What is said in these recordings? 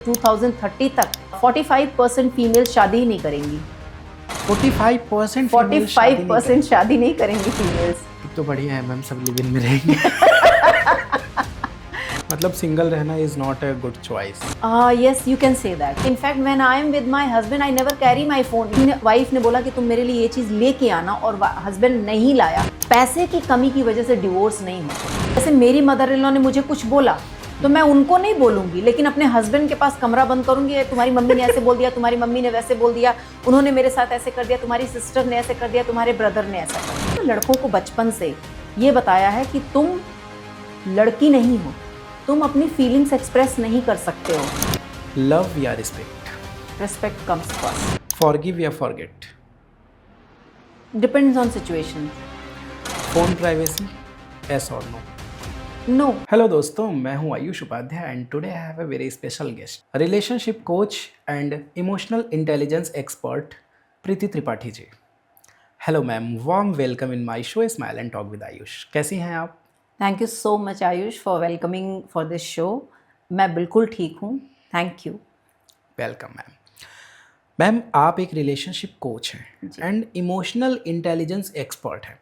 2030 तक 45% फीमेल शादी ही नहीं करेंगी। 45% 45% शादी नहीं करेंगी फीमेल्स। तो बढ़िया है मैम, सब लिव इन में रहेंगे। मतलब सिंगल रहना is not a good choice. Yes, you can say that. In fact, when I am with my husband, I never carry my phone. Wife ने बोला कि तुम मेरे लिए ये चीज़ लेके आना, और हस्बैंड नहीं लाया। पैसे की कमी की वजह से डिवोर्स नहीं होता। जैसे मेरी मदर इन लॉ ने मुझे कुछ बोला तो मैं उनको नहीं बोलूंगी, लेकिन अपने हस्बैंड के पास कमरा बंद करूंगी, तुम्हारी मम्मी ने ऐसे बोल दिया, तुम्हारी मम्मी ने वैसे बोल दिया, उन्होंने मेरे साथ ऐसे कर दिया, तुम्हारी सिस्टर ने ऐसे कर दिया, तुम्हारे ब्रदर ने ऐसा कर दिया। तो लड़कों को बचपन से ये बताया है कि तुम लड़की नहीं हो, तुम अपनी फीलिंग्स एक्सप्रेस नहीं कर सकते हो। लव या respect? Respect comes first. Forgive या forget? Depends on situation. Phone privacy, yes और नो? नो। हेलो दोस्तों, मैं हूं Ayush Upadhyay and today I have a very special guest, relationship coach and emotional intelligence expert Preeti Tripathi ji. Hello ma'am, warm welcome in my show smile and talk with Ayush. कैसी हैं आप? Thank you so much Ayush for welcoming for this show. मैं बिल्कुल ठीक हूँ, thank you. Welcome ma'am. Ma'am, आप एक relationship coach हैं एंड इमोशनल इंटेलिजेंस एक्सपर्ट हैं।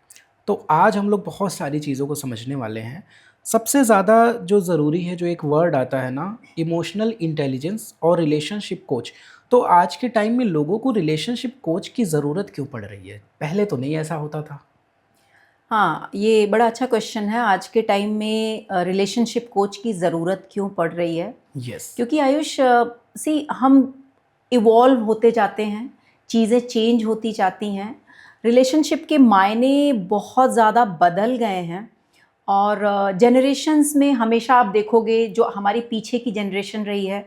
तो आज हम लोग बहुत सारी चीज़ों को समझने वाले हैं। सबसे ज़्यादा जो ज़रूरी है, जो एक वर्ड आता है ना, इमोशनल इंटेलिजेंस और रिलेशनशिप कोच। तो आज के टाइम में लोगों को रिलेशनशिप कोच की ज़रूरत क्यों पड़ रही है? पहले तो नहीं ऐसा होता था। हाँ, ये बड़ा अच्छा क्वेश्चन है। आज के टाइम में रिलेशनशिप कोच की ज़रूरत क्यों पड़ रही है? यस। क्योंकि आयुष हम इवॉल्व होते जाते हैं, चीज़ें चेंज होती जाती हैं, रिलेशनशिप के मायने बहुत ज़्यादा बदल गए हैं। और जनरेशन्स में हमेशा आप देखोगे, जो हमारी पीछे की जनरेशन रही है,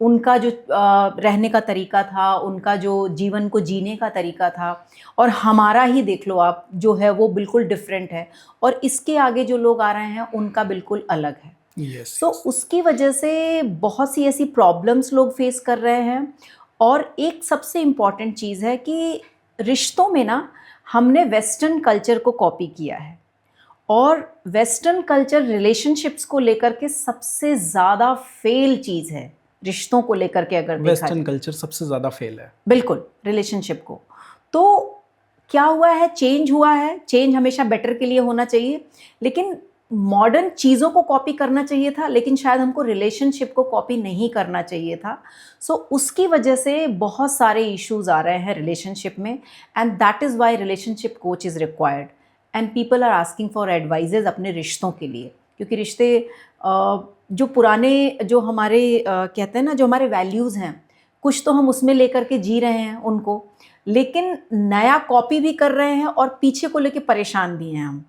उनका जो रहने का तरीका था, उनका जो जीवन को जीने का तरीका था, और हमारा ही देख लो आप, जो है वो बिल्कुल डिफरेंट है। और इसके आगे जो लोग आ रहे हैं उनका बिल्कुल अलग है। यस। तो उसकी वजह से बहुत सी ऐसी प्रॉब्लम्स लोग फेस कर रहे हैं। और एक सबसे इम्पॉर्टेंट चीज़ है कि रिश्तों में ना, हमने वेस्टर्न कल्चर को कॉपी किया है, और वेस्टर्न कल्चर रिलेशनशिप्स को लेकर के सबसे ज़्यादा फेल चीज़ है। रिश्तों को लेकर के अगर देखा वेस्टर्न जाए, कल्चर सबसे ज़्यादा फेल है। बिल्कुल रिलेशनशिप को। तो क्या हुआ है? चेंज हुआ है। चेंज हमेशा बेटर के लिए होना चाहिए, लेकिन मॉडर्न चीज़ों को कॉपी करना चाहिए था, लेकिन शायद हमको रिलेशनशिप को कॉपी नहीं करना चाहिए था। सो उसकी वजह से बहुत सारे इश्यूज आ रहे हैं रिलेशनशिप में, and that is why relationship coach is required and people are asking for advices अपने रिश्तों के लिए। क्योंकि रिश्ते जो पुराने, जो हमारे कहते हैं ना, जो हमारे वैल्यूज़ हैं, कुछ तो हम उसमें लेकर के जी रहे हैं उनको, लेकिन नया कॉपी भी कर रहे हैं और पीछे को लेके परेशान भी हैं हम।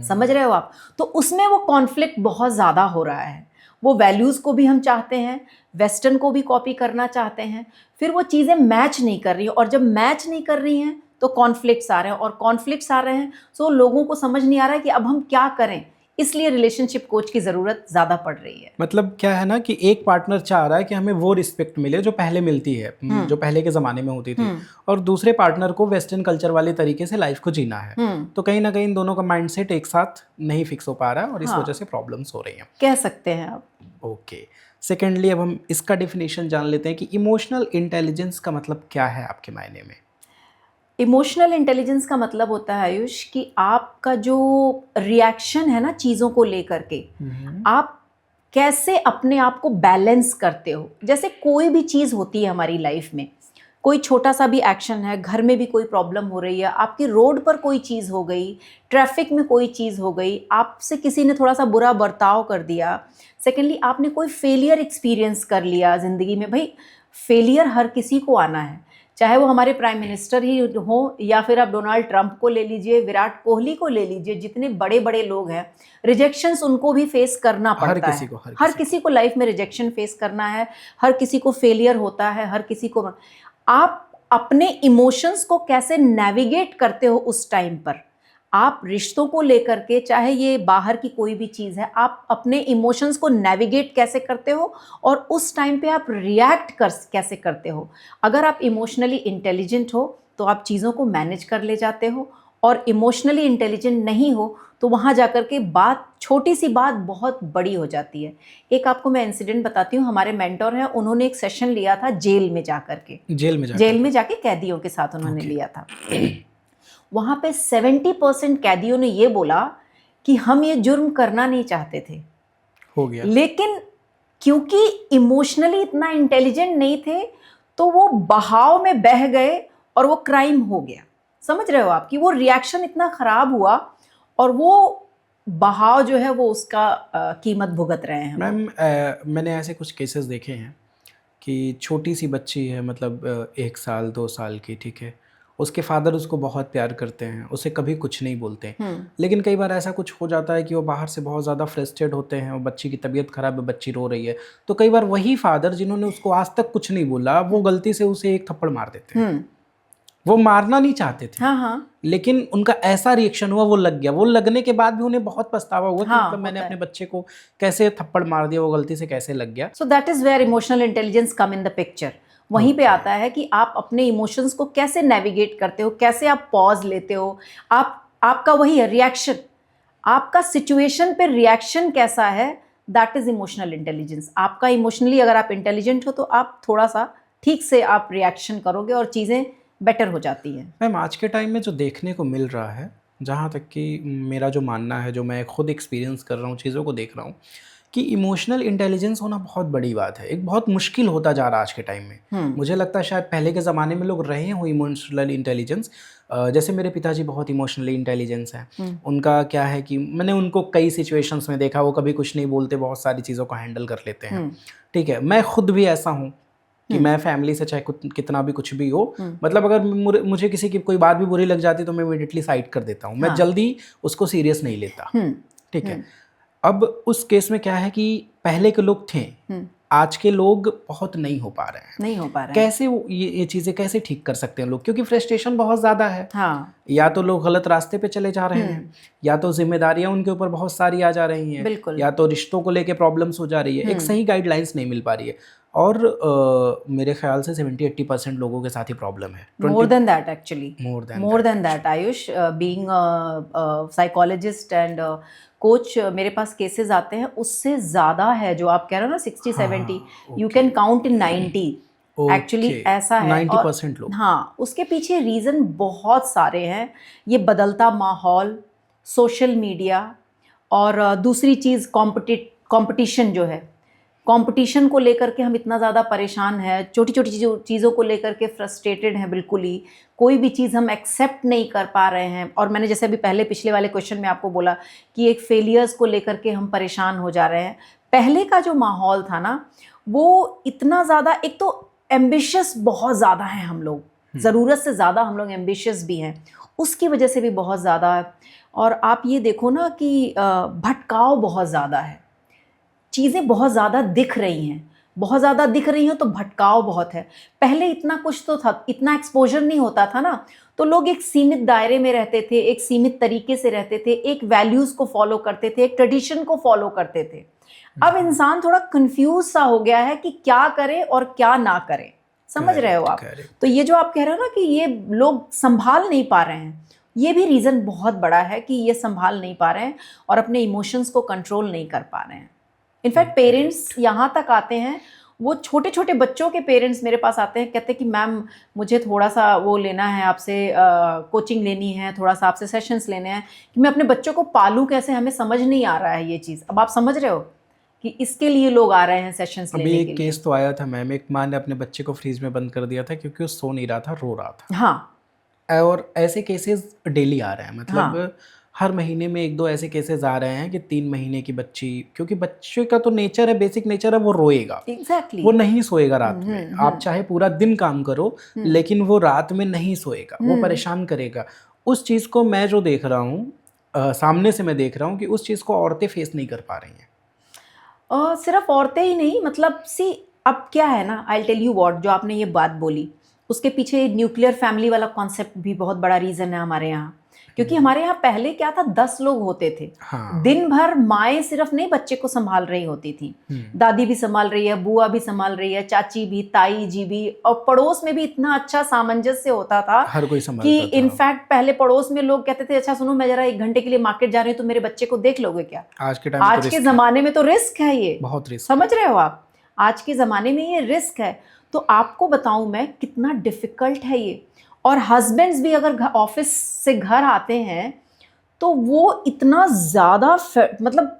समझ रहे हो आप? तो उसमें वो कॉन्फ्लिक्ट बहुत ज़्यादा हो रहा है। वो वैल्यूज़ को भी हम चाहते हैं, वेस्टर्न को भी कॉपी करना चाहते हैं, फिर वो चीज़ें मैच नहीं कर रही हैं, और जब मैच नहीं कर रही हैं तो कॉन्फ्लिक्ट्स आ रहे हैं, और कॉन्फ्लिक्ट्स आ रहे हैं तो लोगों को समझ नहीं आ रहा है कि अब हम क्या करें। इसलिए रिलेशनशिप कोच की ज़रूरत ज़्यादा पड़ रही है। मतलब क्या है ना कि एक पार्टनर चाह रहा है कि हमें वो रिस्पेक्ट मिले जो पहले मिलती है, जो पहले के ज़माने में होती थी, और दूसरे पार्टनर को वेस्टर्न कल्चर वाले तरीके से लाइफ को जीना है। तो कहीं ना कहीं इन दोनों का माइंडसेट एक साथ नहीं फिक्स हो पा रहा है, और इस वजह से प्रॉब्लम्स हो रही हैं, कह सकते हैं आप। ओके। सेकेंडली, अब हम इसका डिफिनेशन जान लेते हैं कि इमोशनल इंटेलिजेंस का मतलब क्या है आपके मायने में। इमोशनल इंटेलिजेंस का मतलब होता है आयुष कि आपका जो रिएक्शन है ना चीज़ों को लेकर के, आप कैसे अपने आप को बैलेंस करते हो। जैसे कोई भी चीज़ होती है हमारी लाइफ में, कोई छोटा सा भी एक्शन है, घर में भी कोई प्रॉब्लम हो रही है, आपकी रोड पर कोई चीज़ हो गई, ट्रैफिक में कोई चीज़ हो गई, आपसे किसी ने थोड़ा सा बुरा बर्ताव कर दिया, सेकेंडली आपने कोई फेलियर एक्सपीरियंस कर लिया ज़िंदगी में। भाई, फेलियर हर किसी को आना है, चाहे वो हमारे प्राइम मिनिस्टर ही हो, या फिर आप डोनाल्ड ट्रंप को ले लीजिए, विराट कोहली को ले लीजिए, जितने बड़े बड़े लोग हैं, रिजेक्शंस उनको भी फेस करना पड़ता है। हर किसी को लाइफ में रिजेक्शन फेस करना है, हर किसी को फेलियर होता है, हर किसी को। आप अपने इमोशंस को कैसे नेविगेट करते हो उस टाइम पर, आप रिश्तों को लेकर के, चाहे ये बाहर की कोई भी चीज़ है, आप अपने इमोशंस को नेविगेट कैसे करते हो, और उस टाइम पे आप रिएक्ट कैसे करते हो। अगर आप इमोशनली इंटेलिजेंट हो तो आप चीज़ों को मैनेज कर ले जाते हो, और इमोशनली इंटेलिजेंट नहीं हो तो वहाँ जाकर के बात, छोटी सी बात बहुत बड़ी हो जाती है। एक आपको मैं इंसिडेंट बताती हूँ, हमारे मेंटोर हैं, उन्होंने एक सेशन लिया था जेल में जाकर के, जेल में जाके कैदियों के साथ उन्होंने लिया था। वहाँ पे 70% कैदियों ने ये बोला कि हम ये जुर्म करना नहीं चाहते थे, हो गया, लेकिन क्योंकि इमोशनली इतना इंटेलिजेंट नहीं थे तो वो बहाव में बह गए और वो क्राइम हो गया। समझ रहे हो आप कि वो रिएक्शन इतना खराब हुआ और वो बहाव जो है वो उसका कीमत भुगत रहे हैं। मैम मैंने ऐसे कुछ केसेस देखे हैं कि छोटी सी बच्ची है, मतलब 1 साल 2 साल की, ठीक है, उसके फादर उसको बहुत प्यार करते हैं, उसे कभी कुछ नहीं बोलते, लेकिन कई बार ऐसा कुछ हो जाता है कि वो बाहर से बहुत ज़्यादा फ्रस्ट्रेट होते हैं और बच्ची की तबीयत ख़राब है, बच्ची रो रही है, तो कई बार वही फादर जिन्होंने उसको आज तक कुछ नहीं बोला वो गलती से उसे एक थप्पड़ मार देते हैं। वो मारना नहीं चाहते थे, हाँ, लेकिन उनका ऐसा रिएक्शन हुआ, वो लग गया। वो लगने के बाद भी उन्हें बहुत पछतावा हुआ कि हाँ, मतलब मैंने अपने बच्चे को कैसे थप्पड़ मार दिया, वो गलती से कैसे लग गया। So that is where emotional intelligence come in the picture. वहीं पे आता है कि आप अपने इमोशंस को कैसे नेविगेट करते हो, कैसे आप पॉज लेते हो, आपका वही है रिएक्शन, आपका सिचुएशन पे रिएक्शन कैसा है, दैट इज इमोशनल इंटेलिजेंस। आपका इमोशनली अगर आप इंटेलिजेंट हो तो आप थोड़ा सा ठीक से आप रिएक्शन करोगे और चीज़ें बेटर हो जाती हैं। मैम आज के टाइम में जो देखने को मिल रहा है, जहाँ तक कि मेरा जो मानना है, जो मैं खुद एक्सपीरियंस कर रहा हूँ, चीज़ों को देख रहा हूँ, कि इमोशनल इंटेलिजेंस होना बहुत बड़ी बात है, एक बहुत मुश्किल होता जा रहा है आज के टाइम में। मुझे लगता है शायद पहले के ज़माने में लोग रहे हो इमोशनल इंटेलिजेंस, जैसे मेरे पिताजी बहुत इमोशनली इंटेलिजेंस हैं। उनका क्या है कि मैंने उनको कई सिचुएशंस में देखा, वो कभी कुछ नहीं बोलते, बहुत सारी चीज़ों को हैंडल कर लेते हैं, ठीक है। मैं खुद भी ऐसा हूँ कि मैं फैमिली से चाहे कितना भी कुछ भी हो, मतलब अगर मुझे किसी की कोई बात भी बुरी लग जाती तो मैं इमीडिएटली साइड कर देता हूँ, मैं जल्दी उसको सीरियस नहीं लेता, ठीक है। अब उस केस में क्या है कि पहले के लोग थे, आज के लोग बहुत नहीं हो पा रहे हैं, कैसे ये चीज़ें कैसे ठीक कर सकते हैं लोग, क्योंकि फ्रस्ट्रेशन बहुत ज़्यादा है। या तो लोग गलत रास्ते पे चले जा रहे हैं, या तो जिम्मेदारियां उनके ऊपर बहुत सारी आ जा रही हैं, या तो रिश्तों को लेके प्रॉब्लम्स हो जा रही है, एक सही गाइडलाइंस नहीं मिल पा रही है। और मेरे ख्याल से 70-80% लोगों के साथ ही प्रॉब्लम है। More than that actually, more than that Ayush, being psychologist and coach, मेरे पास केसेस आते हैं उससे ज़्यादा है जो आप कह रहे हो ना 60-70, you can count in 90 actually, ऐसा है 90% लोग। हाँ, उसके पीछे रीज़न बहुत सारे हैं। ये बदलता माहौल, सोशल मीडिया, और दूसरी चीज़ कंपटीशन जो है, कंपटीशन को लेकर के हम इतना ज़्यादा परेशान हैं, छोटी छोटी चीज़ों को लेकर के फ्रस्ट्रेटेड हैं, बिल्कुल ही कोई भी चीज़ हम एक्सेप्ट नहीं कर पा रहे हैं। और मैंने जैसे अभी पहले पिछले वाले क्वेश्चन में आपको बोला कि एक फेलियर्स को लेकर के हम परेशान हो जा रहे हैं। पहले का जो माहौल था ना, वो इतना ज़्यादा, एक तो एम्बिशियस बहुत ज़्यादा हैं हम लोग, ज़रूरत से ज़्यादा हम लोग एम्बिशियस भी हैं, उसकी वजह से भी बहुत ज़्यादा है। और आप ये देखो ना कि भटकाव बहुत ज़्यादा है, चीज़ें बहुत ज़्यादा दिख रही हैं, बहुत ज़्यादा दिख रही हैं तो भटकाव बहुत है। पहले इतना कुछ तो था, इतना एक्सपोजर नहीं होता था ना, तो लोग एक सीमित दायरे में रहते थे, एक सीमित तरीके से रहते थे, एक वैल्यूज़ को फॉलो करते थे, एक ट्रेडिशन को फॉलो करते थे। अब इंसान थोड़ा कंफ्यूज सा हो गया है कि क्या करे और क्या ना करे, समझ रहे हो आप? तो ये जो आप कह रहे हो ना कि ये लोग संभाल नहीं पा रहे हैं, ये भी रीज़न बहुत बड़ा है कि ये संभाल नहीं पा रहे हैं और अपने इमोशंस को कंट्रोल नहीं कर पा रहे हैं। इनफैक्ट पेरेंट्स यहाँ तक आते हैं, वो छोटे छोटे बच्चों के पेरेंट्स मेरे पास आते हैं, कहते हैं कि मैम मुझे थोड़ा सा वो लेना है आपसे, कोचिंग लेनी है, थोड़ा सा आपसे सेशंस लेने हैं कि मैं अपने बच्चों को पालूँ कैसे, हमें समझ नहीं आ रहा है ये चीज़। अब आप समझ रहे हो कि इसके लिए लोग आ रहे हैं सेशंस लेने के लिए। अभी एक केस तो आया था मैम, एक माँ ने अपने बच्चे को फ्रीज में बंद कर दिया था क्योंकि वो सो नहीं रहा था, रो रहा था। हाँ, और ऐसे केसेस डेली आ रहे हैं, मतलब हर महीने में 1-2 ऐसे केसेस आ रहे हैं कि 3 महीने की बच्ची, क्योंकि बच्चे का तो नेचर है, बेसिक नेचर है, वो रोएगा, एग्जैक्टली, वो नहीं सोएगा रात में। आप चाहे पूरा दिन काम करो लेकिन वो रात में नहीं सोएगा, वो परेशान करेगा। उस चीज़ को मैं जो देख रहा हूँ, सामने से मैं देख रहा हूँ कि उस चीज़ को औरतें फेस नहीं कर पा रही हैं। सिर्फ औरतें ही नहीं, मतलब अब क्या है ना, आई टेल यू व्हाट, जो आपने ये बात बोली उसके पीछे न्यूक्लियर फैमिली वाला कॉन्सेप्ट भी बहुत बड़ा रीज़न है हमारे यहाँ। क्योंकि हमारे यहाँ पहले क्या था, 10 लोग होते थे। हाँ। दिन भर माएँ सिर्फ नहीं बच्चे को संभाल रही होती थी, दादी भी संभाल रही है, बुआ भी संभाल रही है, चाची भी, ताई जी भी, और पड़ोस में भी इतना अच्छा सामंजस्य होता था हर कोई कि संभालता था। इनफैक्ट पहले पड़ोस में लोग कहते थे, अच्छा सुनो मैं जरा 1 घंटे के लिए मार्केट जा रही हूँ तो मेरे बच्चे को देख लोगे क्या? आज के टाइम में तो आज के रिस्क है, जमाने में तो रिस्क है, ये बहुत रिस्क समझ रहे हो आप? आज के ज़माने में ये रिस्क है। तो आपको बताऊं मैं कितना डिफ़िकल्ट है ये। और हस्बैंड्स भी अगर ऑफिस से घर आते हैं तो वो इतना ज़्यादा मतलब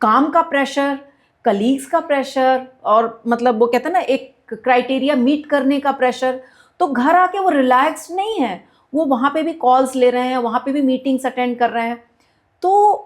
काम का प्रेशर, कलीग्स का प्रेशर, और मतलब वो कहते हैं ना एक क्राइटेरिया मीट करने का प्रेशर, तो घर आके वो रिलैक्स नहीं है। वो वहाँ पे भी कॉल्स ले रहे हैं, वहाँ पे भी मीटिंग्स अटेंड कर रहे हैं। तो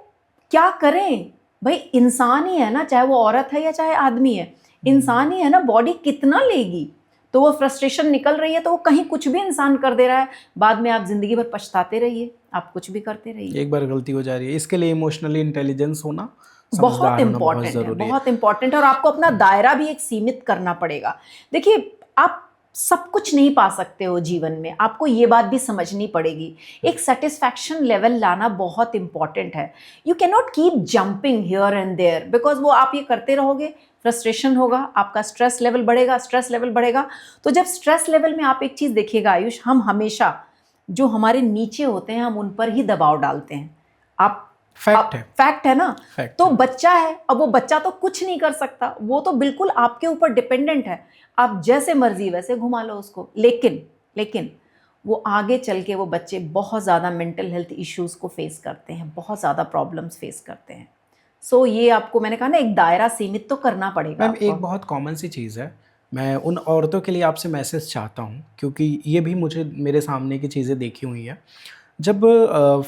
क्या करें भाई? इंसान ही है ना, चाहे वो औरत है या चाहे आदमी है, इंसान ही है ना, बॉडी कितना लेगी? तो वो फ्रस्ट्रेशन निकल रही है तो वो कहीं कुछ भी इंसान कर दे रहा है, बाद में आप जिंदगी भर पछताते रहिए, आप कुछ भी करते रहिए। एक बार गलती हो जा रही है, इसके लिए इमोशनली इंटेलिजेंस होना, बहुत समझदार होना बहुत इंपॉर्टेंट है, जरूरी है। बहुत इंपॉर्टेंट है। और आपको अपना दायरा भी एक सीमित करना पड़ेगा। देखिए, आप सब कुछ नहीं पा सकते हो जीवन में, आपको ये बात भी समझनी पड़ेगी। एक सेटिस्फैक्शन लेवल लाना बहुत इंपॉर्टेंट है। You can not keep jumping here and there, because वो आप ये करते रहोगे, फ्रस्ट्रेशन होगा, आपका स्ट्रेस लेवल बढ़ेगा, स्ट्रेस लेवल बढ़ेगा। तो जब स्ट्रेस लेवल में आप एक चीज़ देखिएगा आयुष, हम हमेशा जो हमारे नीचे होते हैं हम उन पर ही दबाव डालते हैं। आप फैक्ट है, फैक्ट है ना। फैक्ट तो है। बच्चा है, अब वो बच्चा तो कुछ नहीं कर सकता, वो तो बिल्कुल आपके ऊपर डिपेंडेंट है। आप जैसे मर्जी वैसे घुमा लो उसको, लेकिन वो आगे चल के वो बच्चे बहुत ज़्यादा मेंटल हेल्थ इश्यूज़ को फेस करते हैं, बहुत ज़्यादा प्रॉब्लम्स फेस करते हैं। सो ये आपको मैंने कहा ना, एक दायरा सीमित तो करना पड़ेगा मैम आपको। एक बहुत कॉमन सी चीज़ है, मैं उन औरतों के लिए आपसे मैसेज चाहता हूँ, क्योंकि ये भी मुझे मेरे सामने की चीज़ें देखी हुई है। जब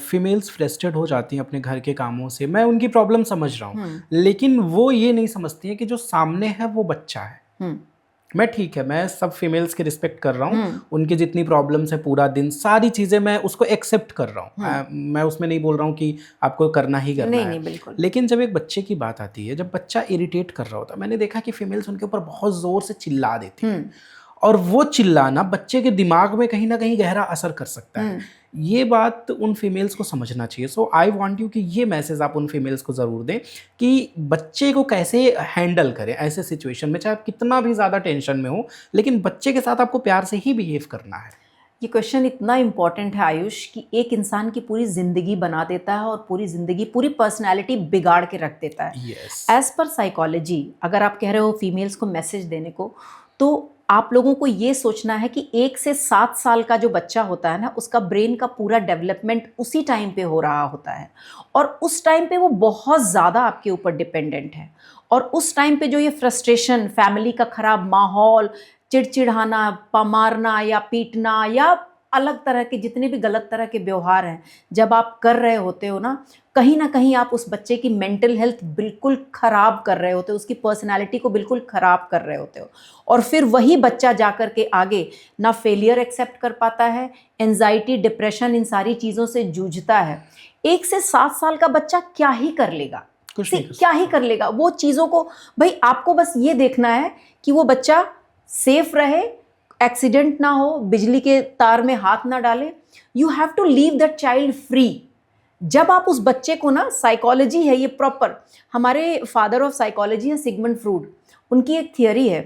फीमेल्स फ्रस्ट्रेट हो जाती हैं अपने घर के कामों से, मैं उनकी प्रॉब्लम समझ रहा हूँ, लेकिन वो ये नहीं समझती हैं कि जो सामने है वो बच्चा है। मैं ठीक है, मैं सब फीमेल्स की रिस्पेक्ट कर रहा हूँ, उनकी जितनी प्रॉब्लम्स है पूरा दिन सारी चीज़ें मैं उसको एक्सेप्ट कर रहा हूँ। मैं उसमें नहीं बोल रहा हूँ कि आपको करना ही करना है, नहीं बिल्कुल। लेकिन जब एक बच्चे की बात आती है, जब बच्चा इरिटेट कर रहा होता है, मैंने देखा कि फीमेल्स उनके ऊपर बहुत ज़ोर से चिल्ला देती हैं, और वो चिल्लाना बच्चे के दिमाग में कहीं ना कहीं गहरा असर कर सकता है। ये बात उन फीमेल्स को समझना चाहिए। सो आई वांट यू कि ये मैसेज आप उन फीमेल्स को ज़रूर दें कि बच्चे को कैसे हैंडल करें ऐसे सिचुएशन में, चाहे आप कितना भी ज़्यादा टेंशन में हो, लेकिन बच्चे के साथ आपको प्यार से ही बिहेव करना है। ये क्वेश्चन इतना इम्पॉर्टेंट है आयुष कि एक इंसान की पूरी ज़िंदगी बना देता है और पूरी ज़िंदगी, पूरी पर्सनैलिटी बिगाड़ के रख देता है। एज़ पर साइकोलॉजी, अगर आप कह रहे हो फीमेल्स को मैसेज देने को, तो आप लोगों को ये सोचना है कि 1 से 7 साल का जो बच्चा होता है ना, उसका ब्रेन का पूरा डेवलपमेंट उसी टाइम पे हो रहा होता है, और उस टाइम पे वो बहुत ज़्यादा आपके ऊपर डिपेंडेंट है। और उस टाइम पे जो ये फ्रस्ट्रेशन, फैमिली का ख़राब माहौल, चिड़चिड़ाना, मारना या पीटना या अलग तरह के जितने भी गलत तरह के व्यवहार हैं, जब आप कर रहे होते हो ना कहीं आप उस बच्चे की मेंटल हेल्थ बिल्कुल ख़राब कर रहे होते हो, उसकी पर्सनालिटी को बिल्कुल ख़राब कर रहे होते हो। और फिर वही बच्चा जा कर के आगे ना फेलियर एक्सेप्ट कर पाता है, एंजाइटी, डिप्रेशन, इन सारी चीज़ों से जूझता है। 1 से 7 साल का बच्चा क्या ही कर लेगा, क्या ही कर लेगा वो चीज़ों को। भाई आपको बस ये देखना है कि वो बच्चा सेफ रहे, एक्सीडेंट ना हो, बिजली के तार में हाथ ना डाले। You have to leave that child free. जब आप उस बच्चे को ना, साइकोलॉजी है ये प्रॉपर, हमारे फादर ऑफ साइकोलॉजी है सिगमंड फ्रूड, उनकी एक थियरी है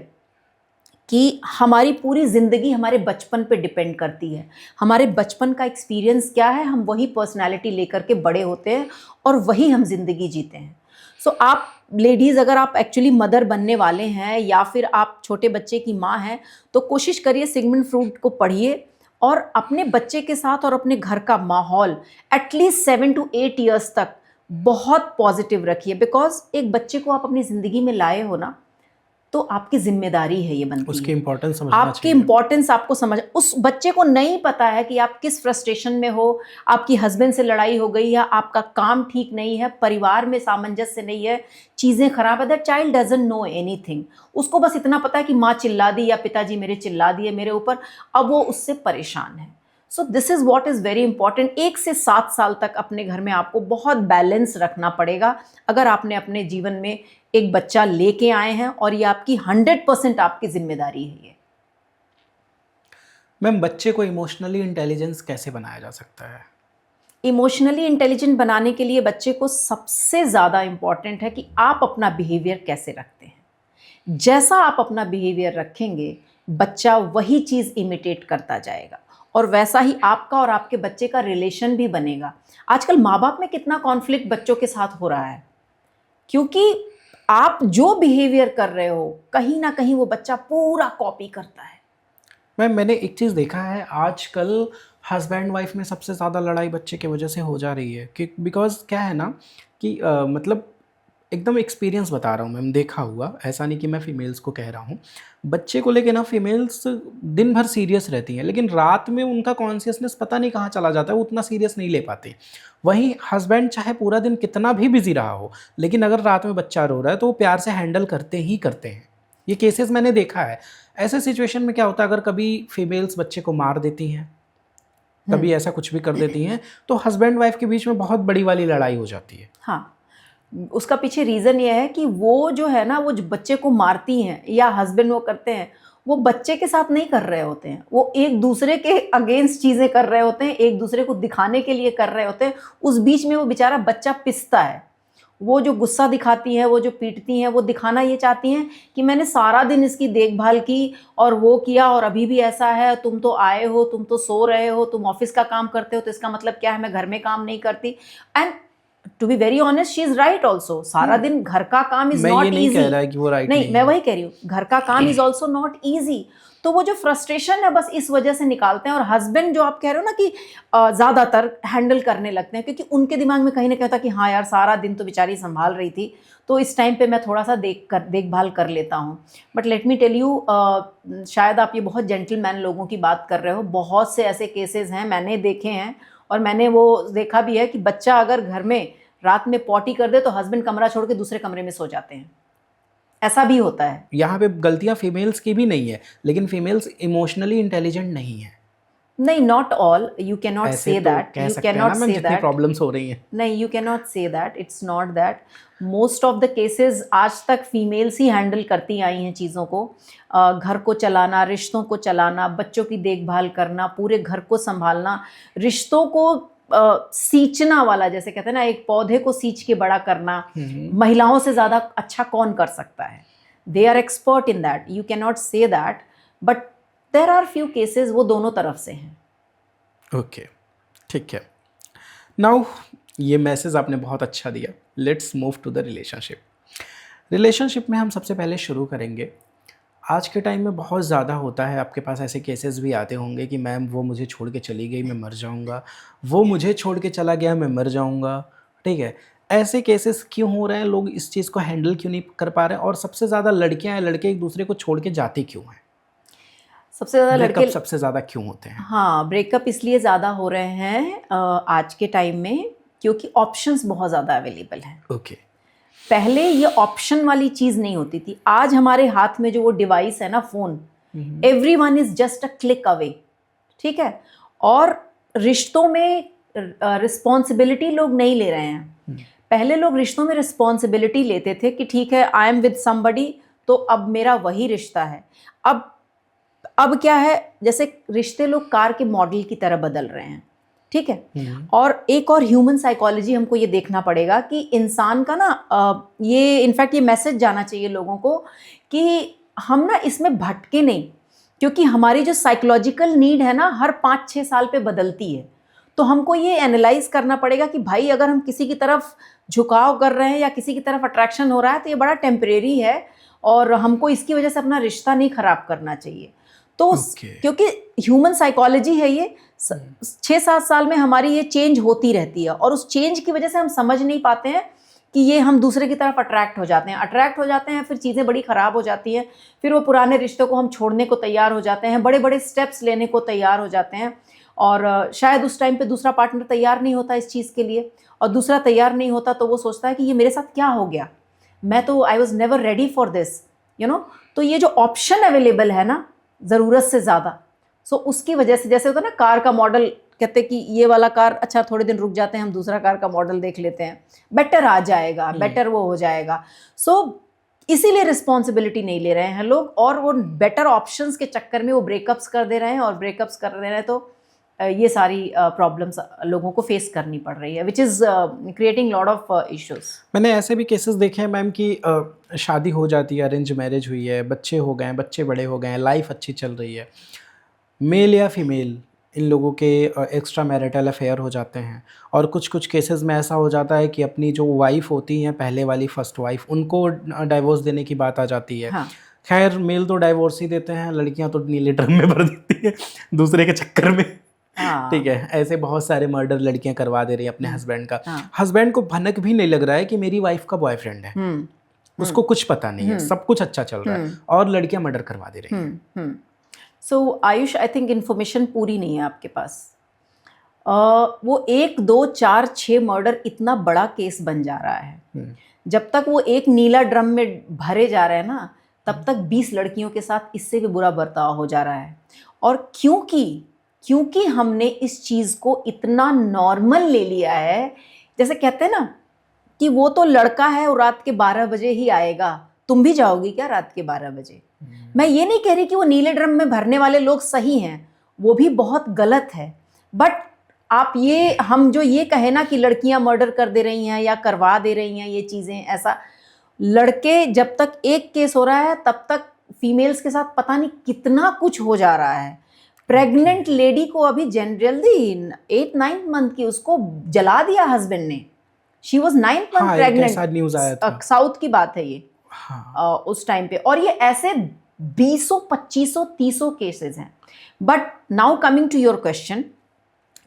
कि हमारी पूरी ज़िंदगी हमारे बचपन पे डिपेंड करती है। हमारे बचपन का एक्सपीरियंस क्या है, हम वही पर्सनालिटी लेकर के बड़े होते हैं और वही हम ज़िंदगी जीते हैं। सो आप लेडीज़, अगर आप एक्चुअली मदर बनने वाले हैं या फिर आप छोटे बच्चे की माँ हैं, तो कोशिश करिए सिगमंड फ्रूड को पढ़िए और अपने बच्चे के साथ और अपने घर का माहौल एटलीस्ट 7 to 8 ईयर्स तक बहुत पॉजिटिव रखिए। बिकॉज एक बच्चे को आप अपनी ज़िंदगी में लाए हो ना, तो आपकी जिम्मेदारी है ये बनती उसकी है, इंपॉर्टेंस समझना आपकी चाहिए। इंपॉर्टेंस आपको समझ। उस बच्चे को नहीं पता है कि आप किस फ्रस्ट्रेशन में हो, आपकी हस्बैंड से लड़ाई हो गई है, आपका काम ठीक नहीं है, परिवार में सामंजस्य नहीं है, चीज़ें खराब है। That child doesn't know anything. उसको बस इतना पता है कि माँ चिल्ला दी या पिताजी मेरे चिल्ला दिए मेरे ऊपर, अब वो उससे परेशान है। So this is what is very important. 1 से 7 साल तक अपने घर में आपको बहुत बैलेंस रखना पड़ेगा, अगर आपने अपने जीवन में एक बच्चा लेके आए हैं, और ये आपकी 100% आपकी जिम्मेदारी है ये। मैम बच्चे को इमोशनली इंटेलिजेंस कैसे बनाया जा सकता है? इमोशनली इंटेलिजेंट बनाने के लिए बच्चे को सबसे ज़्यादा इम्पॉर्टेंट है कि आप अपना बिहेवियर कैसे रखते हैं। जैसा आप अपना बिहेवियर रखेंगे, बच्चा वही चीज़ इमिटेट करता जाएगा और वैसा ही आपका और आपके बच्चे का रिलेशन भी बनेगा। आजकल माँ बाप में कितना कॉन्फ्लिक्ट बच्चों के साथ हो रहा है, क्योंकि आप जो बिहेवियर कर रहे हो कहीं ना कहीं वो बच्चा पूरा कॉपी करता है। मैंने एक चीज़ देखा है आजकल हस्बैंड वाइफ में सबसे ज़्यादा लड़ाई बच्चे की वजह से हो जा रही है कि बिकॉज क्या है ना कि मतलब एकदम एक्सपीरियंस बता रहा हूँ मैम, देखा हुआ, ऐसा नहीं कि मैं फीमेल्स को कह रहा हूँ। बच्चे को लेके ना फीमेल्स दिन भर सीरियस रहती हैं, लेकिन रात में उनका कॉन्शियसनेस पता नहीं कहाँ चला जाता है, वो उतना सीरियस नहीं ले पाते। वहीं हस्बैंड चाहे पूरा दिन कितना भी बिजी रहा हो, लेकिन अगर रात में बच्चा रो रहा है तो वो प्यार से हैंडल करते ही करते हैं। ये केसेस मैंने देखा है। ऐसे सिचुएशन में क्या होता है, अगर कभी फीमेल्स बच्चे को मार देती हैं, कभी ऐसा कुछ भी कर देती हैं, तो हस्बैंड वाइफ के बीच में बहुत बड़ी वाली लड़ाई हो जाती है। हाँ, उसका पीछे रीज़न ये है कि वो जो है ना, वो जो बच्चे को मारती हैं या हस्बैंड वो करते हैं, वो बच्चे के साथ नहीं कर रहे होते हैं, वो एक दूसरे के अगेंस्ट चीज़ें कर रहे होते हैं, एक दूसरे को दिखाने के लिए कर रहे होते हैं। उस बीच में वो बेचारा बच्चा पिसता है। वो जो गुस्सा दिखाती हैं, वो जो पीटती हैं, वो दिखाना ये चाहती हैं कि मैंने सारा दिन इसकी देखभाल की और वो किया और अभी भी ऐसा है, तुम तो आए हो, तुम तो सो रहे हो, तुम ऑफिस का काम करते हो, तो इसका मतलब क्या है मैं घर में काम नहीं करती। And to be very honest, she is right also. सारा दिन घर का काम इज मैं नॉट ये नहीं ईजी। कह रहा है कि वो राइट नहीं, मैं वही कह रही हूँ, घर का काम इज ऑल्सो नॉट ईजी। तो वो जो फ्रस्ट्रेशन है बस इस वजह से निकालते हैं। और हस्बैंड जो आप कह रहे हो ना कि ज़्यादातर हैंडल करने लगते हैं, क्योंकि उनके दिमाग में कहीं ना कहीं होता है कि हाँ यार, सारा दिन तो बेचारी संभाल रही थी, तो इस टाइम पे मैं थोड़ा सा देखभाल कर लेता हूँ। But let me tell you, शायद आप ये बहुत जेंटलमैन लोगों की बात कर रहे हो। बहुत से ऐसे केसेस हैं, मैंने देखे हैं, और मैंने वो देखा भी है कि बच्चा अगर घर में रात में पॉटी कर दे तो हस्बैंड कमरा छोड़ के दूसरे कमरे में सो जाते हैं। ऐसा भी होता है। यहाँ पे गलतियाँ फीमेल्स की भी नहीं है, लेकिन फीमेल्स इमोशनली इंटेलिजेंट नहीं है। नहीं, not all, you can not ऐसे से तो दैट, कह यू सकते कैन हैं नॉट ना मैम, से जितनी दैट। प्रॉब्लम्स हो रही हैं। नहीं, you can not say that, it's not that. Most of the cases आज तक फीमेल्स ही हैंडल करती आई हैं चीज़ों को। घर को चलाना, रिश्तों को चलाना, बच्चों की देखभाल करना, पूरे घर को संभालना, रिश्तों को सींचना वाला, जैसे कहते हैं ना, एक पौधे को सींच के बड़ा करना, महिलाओं से ज़्यादा अच्छा कौन कर सकता है। They are expert in that, you can not say that, but there are few cases वो दोनों तरफ से हैं। ओके, ठीक है। नाउ ये मैसेज आपने बहुत अच्छा दिया। Let's move to the relationship. Relationship में हम सबसे पहले शुरू करेंगे, आज के टाइम में बहुत ज़्यादा होता है, आपके पास ऐसे केसेस भी आते होंगे कि मैम वो मुझे छोड़ के चली गई, मैं मर जाऊंगा, वो मुझे छोड़ के चला गया, मैं मर जाऊंगा। ठीक है, ऐसे केसेस क्यों हो रहे हैं, लोग इस चीज़ को हैंडल क्यों नहीं कर पा रहे हैं, और सबसे ज़्यादा लड़कियां हैं, लड़के एक दूसरे को छोड़ के जाते क्यों हैं, सबसे ज़्यादा ब्रेकअप लड़के, सबसे ज़्यादा क्यों होते हैं? हाँ, ब्रेकअप इसलिए ज़्यादा हो रहे हैं आज के टाइम में, क्योंकि ऑप्शंस बहुत ज़्यादा अवेलेबल हैं। ओके। पहले ये ऑप्शन वाली चीज़ नहीं होती थी। आज हमारे हाथ में जो वो डिवाइस है ना, phone, everyone is just a click away. ठीक है, और रिश्तों में रिस्पॉन्सिबिलिटी लोग नहीं ले रहे हैं। पहले लोग रिश्तों में रिस्पॉन्सिबिलिटी लेते थे कि ठीक है, आई एम विद समबडी, तो अब मेरा वही रिश्ता है। अब क्या है, जैसे रिश्ते लोग कार के मॉडल की तरह बदल रहे हैं। ठीक है, और एक और ह्यूमन साइकोलॉजी हमको ये देखना पड़ेगा कि इंसान का ना, ये इनफैक्ट ये मैसेज जाना चाहिए लोगों को कि हम ना इसमें भटके नहीं, क्योंकि हमारी जो साइकोलॉजिकल नीड है ना, हर 5-6 साल पे बदलती है। तो हमको ये एनालाइज करना पड़ेगा कि भाई, अगर हम किसी की तरफ झुकाव कर रहे हैं या किसी की तरफ अट्रैक्शन हो रहा है, तो ये बड़ा टेम्परेरी है और हमको इसकी वजह से अपना रिश्ता नहीं खराब करना चाहिए। तो क्योंकि ह्यूमन साइकोलॉजी है ये, 6-7 साल में हमारी ये चेंज होती रहती है, और उस चेंज की वजह से हम समझ नहीं पाते हैं कि ये हम दूसरे की तरफ अट्रैक्ट हो जाते हैं, फिर चीज़ें बड़ी ख़राब हो जाती हैं, फिर वो पुराने रिश्तों को हम छोड़ने को तैयार हो जाते हैं, बड़े बड़े स्टेप्स लेने को तैयार हो जाते हैं, और शायद उस टाइम पे दूसरा पार्टनर तैयार नहीं होता इस चीज़ के लिए, और दूसरा तैयार नहीं होता तो वो सोचता है कि ये मेरे साथ क्या हो गया, मैं तो I was never ready for this, you know. तो ये जो ऑप्शन अवेलेबल है ना, ज़रूरत से ज़्यादा, सो उसकी वजह से, जैसे होता है ना, कार का मॉडल, कहते कि ये वाला कार अच्छा, थोड़े दिन रुक जाते हैं, हम दूसरा कार का मॉडल देख लेते हैं, बेटर आ जाएगा, बेटर वो हो जाएगा। सो इसीलिए रिस्पॉन्सिबिलिटी नहीं ले रहे हैं लोग, और वो बेटर ऑप्शंस के चक्कर में वो ब्रेकअप्स कर दे रहे हैं, और ब्रेकअप्स कर दे रहे हैं तो ये सारी प्रॉब्लम्स लोगों को फेस करनी पड़ रही है, which is creating lot of issues. मैंने ऐसे भी केसेस देखे हैं मैम कि शादी हो जाती है, अरेंज मैरिज हुई है, बच्चे हो गए हैं, बच्चे बड़े हो गए हैं, लाइफ अच्छी चल रही है, मेल या फीमेल इन लोगों के एक्स्ट्रा मैरिटल अफेयर हो जाते हैं, और कुछ कुछ केसेस में ऐसा हो जाता है कि अपनी जो वाइफ होती हैं, पहले वाली फर्स्ट वाइफ, उनको डाइवोर्स देने की बात आ जाती है। हाँ खैर मेल तो डाइवोर्स ही देते हैं, लड़कियां तो नीले ड्रम में भर देती है दूसरे के चक्कर में। हाँ ठीक है, ऐसे बहुत सारे मर्डर लड़कियां करवा दे रही हैं अपने हस्बैंड का। हाँ। हस्बैंड को भनक भी नहीं लग रहा है कि मेरी वाइफ का बॉयफ्रेंड है, उसको कुछ पता नहीं है, सब कुछ अच्छा चल रहा है, और लड़कियां मर्डर करवा दे रही हैं। सो आयुष, आई थिंक इन्फॉर्मेशन पूरी नहीं है आपके पास। वो 1, 2, 4, 6 मर्डर इतना बड़ा केस बन जा रहा है। जब तक वो एक नीला ड्रम में भरे जा रहे हैं ना, तब तक 20 लड़कियों के साथ इससे भी बुरा बर्ताव हो जा रहा है। और क्योंकि हमने इस चीज़ को इतना नॉर्मल ले लिया है, जैसे कहते हैं ना कि वो तो लड़का है और रात के 12 बजे ही आएगा, तुम भी जाओगी क्या रात के 12 बजे? मैं ये नहीं कह रही कि वो नीले ड्रम में भरने वाले लोग सही हैं, वो भी बहुत गलत है। बट आप हम जो ये कहे ना कि लड़कियां मर्डर कर दे रही हैं या करवा दे रही हैं ये चीज़ें, ऐसा लड़के जब तक एक केस हो रहा है तब तक फीमेल्स के साथ पता नहीं कितना कुछ हो जा रहा है। प्रेग्नेंट लेडी को अभी जल्दी 8-9 मंथ की उसको जला दिया हस्बैंड ने। She was 9 month pregnant. News आया था, साउथ की बात है ये। हाँ। उस टाइम पे, और ये ऐसे 20, 25, 30 केसेस हैं। But now coming to your question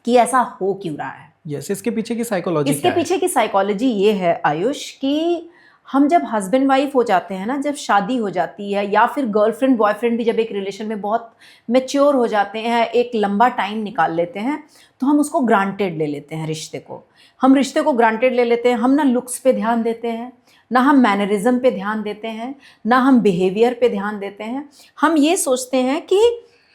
कि ऐसा हो क्यों रहा है? यस, इसके पीछे की साइकोलॉजी इसके पीछे की साइकोलॉजी ये है आयुष कि हम जब हस्बैंड वाइफ हो जाते हैं ना, जब शादी हो जाती है, या फिर गर्लफ्रेंड बॉयफ्रेंड भी जब एक रिलेशन में बहुत मेच्योर हो जाते हैं, एक लंबा टाइम निकाल लेते हैं, तो हम उसको ग्रांटेड ले लेते हैं रिश्ते को। हम रिश्ते को ग्रांटेड ले लेते हैं। हम ना लुक्स पे ध्यान देते हैं, ना हम मैनरिज्म पे ध्यान देते हैं, ना हम बिहेवियर पे ध्यान देते हैं। हम ये सोचते हैं कि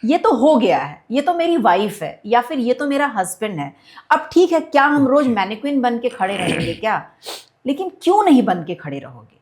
ये तो हो गया है, ये तो मेरी वाइफ है, या फिर ये तो मेरा हस्बैंड है। अब ठीक है, क्या हम रोज मैनिक्विन बन के खड़े रहेंगे क्या? लेकिन क्यों नहीं बन के खड़े रहोगे?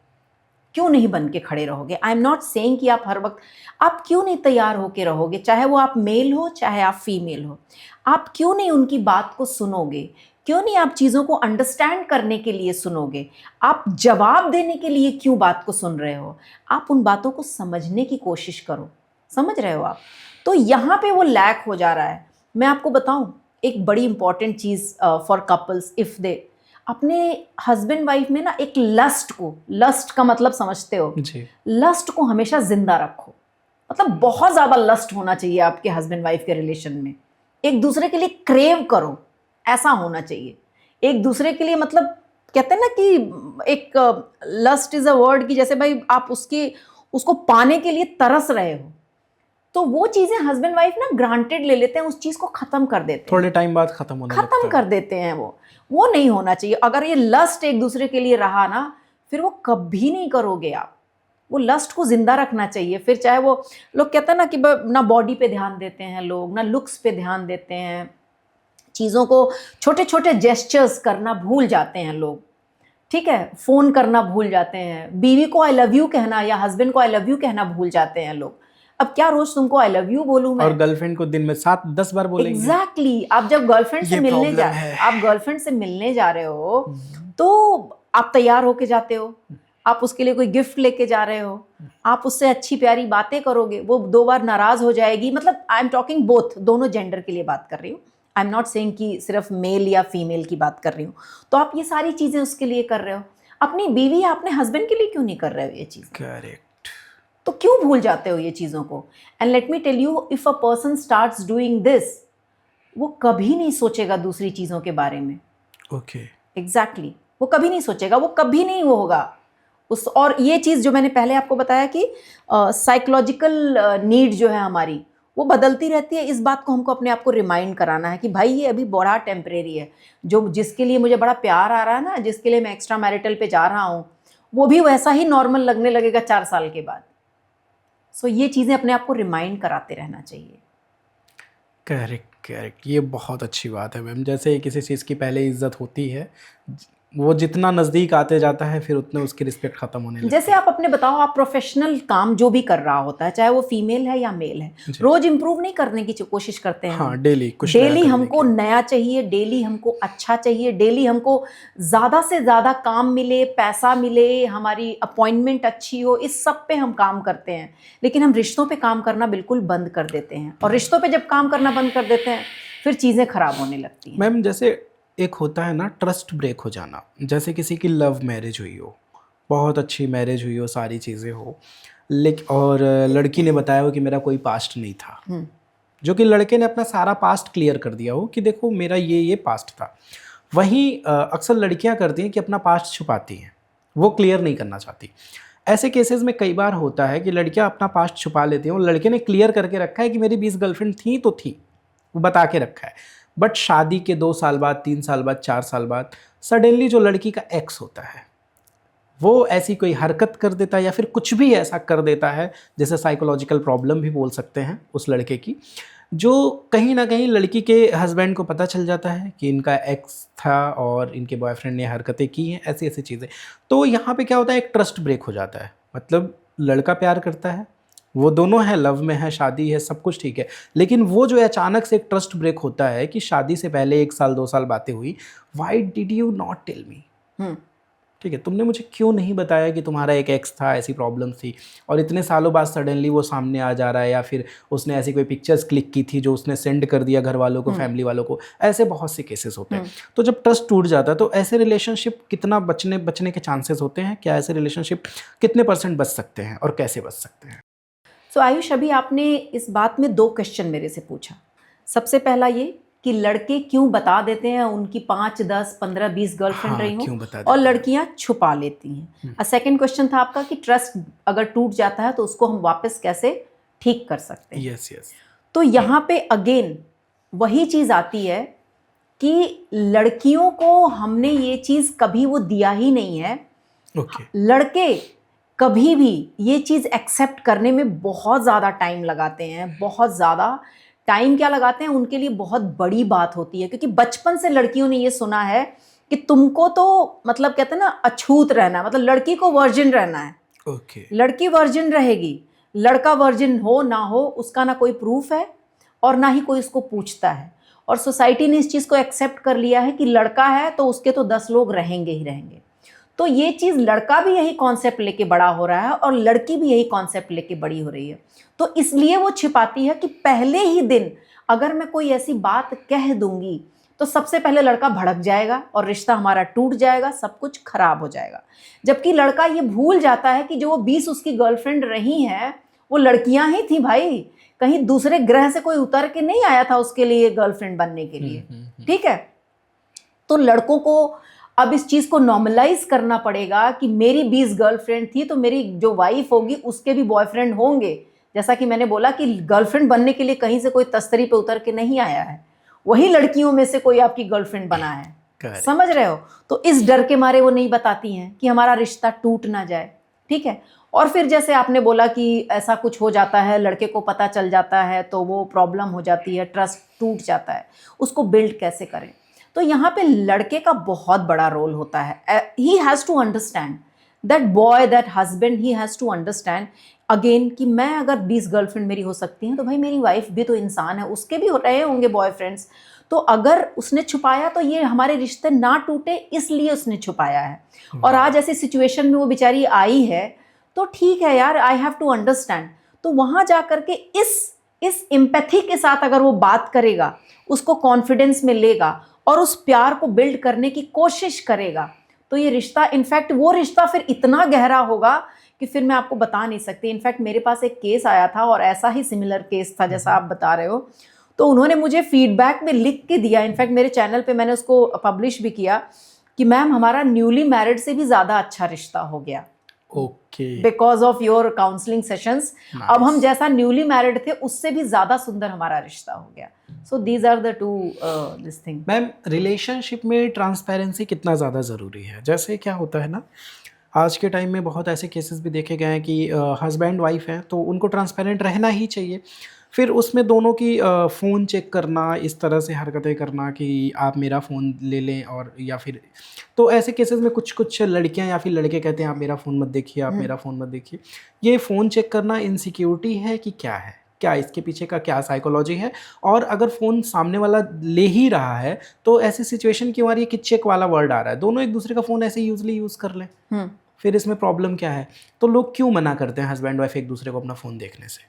क्यों नहीं बन के खड़े रहोगे? आई एम नॉट सेइंग कि आप हर वक्त, आप क्यों नहीं तैयार होके रहोगे? चाहे वो आप मेल हो चाहे आप फीमेल हो, आप क्यों नहीं उनकी बात को सुनोगे? क्यों नहीं आप चीज़ों को अंडरस्टैंड करने के लिए सुनोगे? आप जवाब देने के लिए क्यों बात को सुन रहे हो? आप उन बातों को समझने की कोशिश करो। समझ रहे हो आप? तो यहाँ पे वो लैक हो जा रहा है। मैं आपको बताऊँ एक बड़ी important cheese for couples, if they अपने हस्बैंड वाइफ में ना एक लस्ट का मतलब समझते हो जी। लस्ट को हमेशा जिंदा रखो। मतलब बहुत ज़्यादा लस्ट होना चाहिए आपके हस्बैंड वाइफ के रिलेशन में। एक दूसरे के लिए क्रेव करो, ऐसा होना चाहिए। एक दूसरे के लिए, मतलब कहते हैं ना कि एक लस्ट इज़ अ वर्ड, कि जैसे भाई आप उसको पाने के लिए तरस रहे हो, तो वो चीज़ें हस्बैंड वाइफ ना ग्रांटेड ले लेते हैं, उस चीज़ को ख़त्म कर देते हैं, थोड़े टाइम बाद खत्म कर देते हैं। वो नहीं होना चाहिए। अगर ये लस्ट एक दूसरे के लिए रहा ना, फिर वो कभी नहीं करोगे आप। वो लस्ट को जिंदा रखना चाहिए। फिर चाहे वो लोग कहते हैं ना कि ना बॉडी पे ध्यान देते हैं लोग, ना लुक्स पे ध्यान देते हैं, चीज़ों को छोटे छोटे जेस्चर्स करना भूल जाते हैं लोग। ठीक है, फ़ोन करना भूल जाते हैं, बीवी को आई लव यू कहना या हस्बैंड को आई लव यू कहना भूल जाते हैं लोग। अब क्या रोज तुमको आई लव यू बोलूं मैं? और गर्लफ्रेंड को दिन में 7-10 बार बोलेंगे। एग्जैक्टली। आप जब गर्लफ्रेंड से मिलने जा रहे हो, तो आप तैयार होके जाते हो, आप उसके लिए कोई गिफ्ट लेके जा रहे हो, आप उससे अच्छी प्यारी बातें करोगे, वो 2 बार नाराज हो जाएगी। मतलब आई एम टॉकिंग बोथ, दोनों जेंडर के लिए बात कर रही हूँ। आई एम नॉट सेइंग कि सिर्फ मेल या फीमेल की बात कर रही हूँ। तो आप ये सारी चीजें उसके लिए कर रहे हो, अपनी बीवी या अपने हस्बैंड के लिए क्यों नहीं कर रहे हो ये चीज? करेक्ट। तो क्यों भूल जाते हो ये चीज़ों को? And let me tell you, if a person starts doing this, वो कभी नहीं सोचेगा दूसरी चीज़ों के बारे में। ओके, एग्जैक्टली, वो कभी नहीं सोचेगा, वो कभी नहीं वो होगा उस। और ये चीज़ जो मैंने पहले आपको बताया कि साइकोलॉजिकल नीड जो है हमारी, वो बदलती रहती है। इस बात को हमको अपने आप को रिमाइंड कराना है कि भाई ये अभी बड़ा टेम्परेरी है। जिसके लिए मुझे बड़ा प्यार आ रहा है ना, जिसके लिए मैं एक्स्ट्रा मैरिटल पे जा रहा हूँ, वो भी वैसा ही नॉर्मल लगने लगेगा 4 साल के बाद। सो ये चीज़ें अपने आप को रिमाइंड कराते रहना चाहिए। करेक्ट। ये बहुत अच्छी बात है मैम। जैसे किसी चीज़ की पहले इज्जत होती है, वो जितना नज़दीक आते जाता है फिर उतने उसकी रिस्पेक्ट खत्म होने लगती जैसे आप अपने बताओ, आप प्रोफेशनल काम जो भी कर रहा होता है, चाहे वो फीमेल है या मेल है, जी। रोज इंप्रूव नहीं करने की कोशिश करते हैं हाँ, हम। डेली कुछ नया डेली करने हमको की। नया चाहिए, डेली हमको अच्छा चाहिए, डेली हमको ज़्यादा से ज़्यादा काम मिले, पैसा मिले, हमारी अपॉइंटमेंट अच्छी हो, इस सब पे हम काम करते हैं। लेकिन हम रिश्तों पे काम करना बिल्कुल बंद कर देते हैं, और रिश्तों पे जब काम करना बंद कर देते हैं फिर चीज़ें खराब होने लगती हैं। मैम जैसे एक होता है ना ट्रस्ट ब्रेक हो जाना, जैसे किसी की लव मैरिज हुई हो, बहुत अच्छी मैरिज हुई हो, सारी चीज़ें हो, लेकिन और लड़की ने बताया हो कि मेरा कोई पास्ट नहीं था, जो कि लड़के ने अपना सारा पास्ट क्लियर कर दिया हो कि देखो मेरा ये पास्ट था। वहीं अक्सर लड़कियां करती हैं कि अपना पास्ट छुपाती हैं, वो क्लियर नहीं करना चाहती। ऐसे केसेस में कई बार होता है कि लड़कियां अपना पास्ट छुपा लेती हैं और लड़के ने क्लियर करके रखा है कि मेरी 20 गर्लफ्रेंड थी तो थी, वो बता के रखा है, बट शादी के 2 साल बाद, 3 साल बाद, 4 साल बाद सडनली जो लड़की का एक्स होता है वो ऐसी कोई हरकत कर देता है या फिर कुछ भी ऐसा कर देता है, जैसे साइकोलॉजिकल प्रॉब्लम भी बोल सकते हैं उस लड़के की, जो कहीं ना कहीं लड़की के हस्बैंड को पता चल जाता है कि इनका एक्स था और इनके बॉयफ्रेंड ने हरकतें की हैं, ऐसी ऐसी चीज़ें। तो यहाँ पे क्या होता है, एक ट्रस्ट ब्रेक हो जाता है। मतलब लड़का प्यार करता है, वो दोनों हैं, लव में है, शादी है, सब कुछ ठीक है, लेकिन वो जो अचानक से एक ट्रस्ट ब्रेक होता है कि शादी से पहले 1 साल 2 साल बातें हुई, why did you not tell me, ठीक है, तुमने मुझे क्यों नहीं बताया कि तुम्हारा एक एक्स था, ऐसी प्रॉब्लम थी, और इतने सालों बाद सडनली वो सामने आ जा रहा है, या फिर उसने ऐसी कोई पिक्चर्स क्लिक की थी जो उसने सेंड कर दिया घर वालों को, फैमिली वालों को। ऐसे बहुत से केसेस होते हैं। तो जब ट्रस्ट टूट जाता है तो ऐसे रिलेशनशिप कितना बचने के चांसेस होते हैं, क्या ऐसे रिलेशनशिप कितने % बच सकते हैं और कैसे बच सकते हैं? सो आयुष, अभी आपने इस बात में 2 क्वेश्चन मेरे से पूछा। सबसे पहला ये कि लड़के क्यों बता देते हैं उनकी 5, 10, 15, 20 गर्लफ्रेंड हाँ, रही हो, क्यों बता देते और हैं? लड़कियां छुपा लेती हैं। सेकंड क्वेश्चन था आपका कि ट्रस्ट अगर टूट जाता है तो उसको हम वापस कैसे ठीक कर सकते हैं। Yes yes. तो यहाँ पे अगेन वही चीज़ आती है कि लड़कियों को हमने ये चीज़ कभी वो दिया ही नहीं है। ओके। लड़के कभी भी ये चीज़ एक्सेप्ट करने में बहुत ज़्यादा टाइम लगाते हैं, बहुत ज़्यादा टाइम क्या लगाते हैं, उनके लिए बहुत बड़ी बात होती है, क्योंकि बचपन से लड़कियों ने ये सुना है कि तुमको तो मतलब कहते हैं ना अछूत रहना है, मतलब लड़की को वर्जिन रहना है। ओके। लड़की वर्जिन रहेगी, लड़का वर्जिन हो ना हो उसका ना कोई प्रूफ है और ना ही कोई उसको पूछता है। और सोसाइटी ने इस चीज़ को एक्सेप्ट कर लिया है कि लड़का है तो उसके तो 10 लोग रहेंगे ही रहेंगे। तो ये चीज़ लड़का भी यही कॉन्सेप्ट लेके बड़ा हो रहा है और लड़की भी यही कॉन्सेप्ट लेके बड़ी हो रही है। तो इसलिए वो छिपाती है कि पहले ही दिन अगर मैं कोई ऐसी बात कह दूंगी तो सबसे पहले लड़का भड़क जाएगा और रिश्ता हमारा टूट जाएगा, सब कुछ खराब हो जाएगा। जबकि लड़का ये भूल जाता है कि जो वो 20 उसकी गर्लफ्रेंड रही हैं वो लड़कियां ही थी भाई, कहीं दूसरे ग्रह से कोई उतर के नहीं आया था उसके लिए गर्लफ्रेंड बनने के लिए। ठीक है, तो लड़कों को अब इस चीज़ को नॉर्मलाइज करना पड़ेगा कि मेरी 20 गर्लफ्रेंड थी तो मेरी जो वाइफ होगी उसके भी बॉयफ्रेंड होंगे। जैसा कि मैंने बोला कि गर्लफ्रेंड बनने के लिए कहीं से कोई तस्तरी पे उतर के नहीं आया है, वही लड़कियों में से कोई आपकी गर्लफ्रेंड बना है। समझ रहे हो? तो इस डर के मारे वो नहीं बताती हैं कि हमारा रिश्ता टूट ना जाए। ठीक है, और फिर जैसे आपने बोला कि ऐसा कुछ हो जाता है, लड़के को पता चल जाता है तो वो प्रॉब्लम हो जाती है, ट्रस्ट टूट जाता है, उसको बिल्ड कैसे करें? तो यहाँ पे लड़के का बहुत बड़ा रोल होता है। He has to understand that boy, that husband, he has to understand again कि मैं अगर 20 गर्लफ्रेंड मेरी हो सकती हैं तो भाई मेरी वाइफ भी तो इंसान है, उसके भी हो रहे होंगे बॉयफ्रेंड्स। तो अगर उसने छुपाया तो ये हमारे रिश्ते ना टूटे इसलिए उसने छुपाया है। और आज ऐसी सिचुएशन में वो बेचारी आई है तो ठीक है यार, आई हैव टू अंडरस्टैंड। तो वहाँ जा कर के इस एम्पैथी के साथ अगर वो बात करेगा, उसको कॉन्फिडेंस में लेगा और उस प्यार को बिल्ड करने की कोशिश करेगा, तो ये रिश्ता, इनफैक्ट वो रिश्ता फिर इतना गहरा होगा कि फिर मैं आपको बता नहीं सकती। इनफैक्ट मेरे पास एक केस आया था और ऐसा ही सिमिलर केस था जैसा आप बता रहे हो, तो उन्होंने मुझे फीडबैक में लिख के दिया, इनफैक्ट मेरे चैनल पे मैंने उसको पब्लिश भी किया कि मैम हमारा न्यूली मैरिड से भी ज़्यादा अच्छा रिश्ता हो गया। Okay. Because of your counselling sessions, अब हम जैसा न्यूली मैरिड थे उससे भी ज़्यादा सुंदर हमारा रिश्ता हो गया। So these are the to this thing. Ma'am relationship में ट्रांसपेरेंसी कितना ज़्यादा ज़रूरी है? जैसे क्या होता है ना, आज के टाइम में बहुत ऐसे केसेस भी देखे गए हैं कि हस्बैंड वाइफ हैं तो उनको ट्रांसपेरेंट रहना ही चाहिए, फिर उसमें दोनों की फ़ोन चेक करना, इस तरह से हरकतें करना कि आप मेरा फ़ोन ले लें, और या फिर तो ऐसे केसेस में कुछ कुछ लड़कियां या फिर लड़के कहते हैं आप मेरा फ़ोन मत देखिए, आप मेरा फ़ोन मत देखिए। ये फ़ोन चेक करना इनसिक्योरिटी है कि क्या है? क्या इसके पीछे का क्या साइकोलॉजी है? और अगर फ़ोन सामने वाला ले ही रहा है तो ऐसी सिचुएशन क्यों आ रही है कि चेक वाला वर्ड आ रहा है? दोनों एक दूसरे का फ़ोन ऐसे यूजली यूज़ कर लें, फिर इसमें प्रॉब्लम क्या है? तो लोग क्यों मना करते हैं हस्बैंड वाइफ एक दूसरे को अपना फ़ोन देखने से?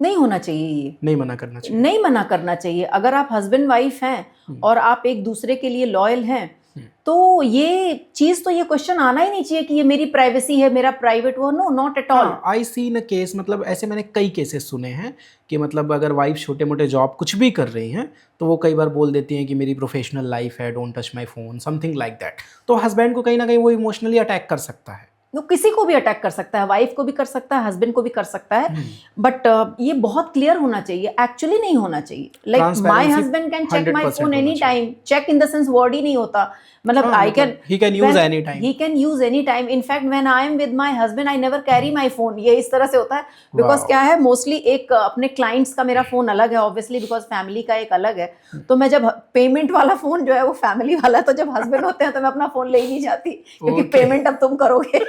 नहीं होना चाहिए ये, नहीं मना करना चाहिए। नहीं मना करना चाहिए। अगर आप हस्बैंड वाइफ हैं और आप एक दूसरे के लिए लॉयल हैं, तो ये चीज तो ये क्वेश्चन आना ही नहीं चाहिए कि ये मेरी प्राइवेसी है, मेरा प्राइवेट वो, no not at all. I see in case, मतलब ऐसे मैंने कई केसेस सुने हैं कि मतलब अगर वाइफ छोटे मोटे जॉब कुछ भी कर रही हैं तो वो कई बार बोल देती हैं कि मेरी प्रोफेशनल लाइफ है, don't touch my phone, something like that. तो हस्बैंड को कहीं ना कहीं वो इमोशनली अटैक कर सकता है। वो किसी को भी अटैक कर सकता है, वाइफ को भी कर सकता है, हस्बैंड को भी कर सकता है, बट ये बहुत क्लियर होना चाहिए, एक्चुअली नहीं होना चाहिए। Like my husband can check my phone any time, check in the sense word ही नहीं होता, मतलब I can, he can use any time, he can use any time. In fact when I am with my husband I never carry my phone, ये इस तरह से होता है। बिकॉज क्या है, मोस्टली एक अपने क्लाइंट्स का मेरा फोन अलग है ऑब्वियसली, बिकॉज फैमिली का एक अलग है। तो मैं जब पेमेंट वाला फोन जो है वो फैमिली वाला है, तो जब हस्बैंड होते हैं तो मैं अपना फोन ले ही नहीं जाती, क्योंकि पेमेंट अब तुम करोगे।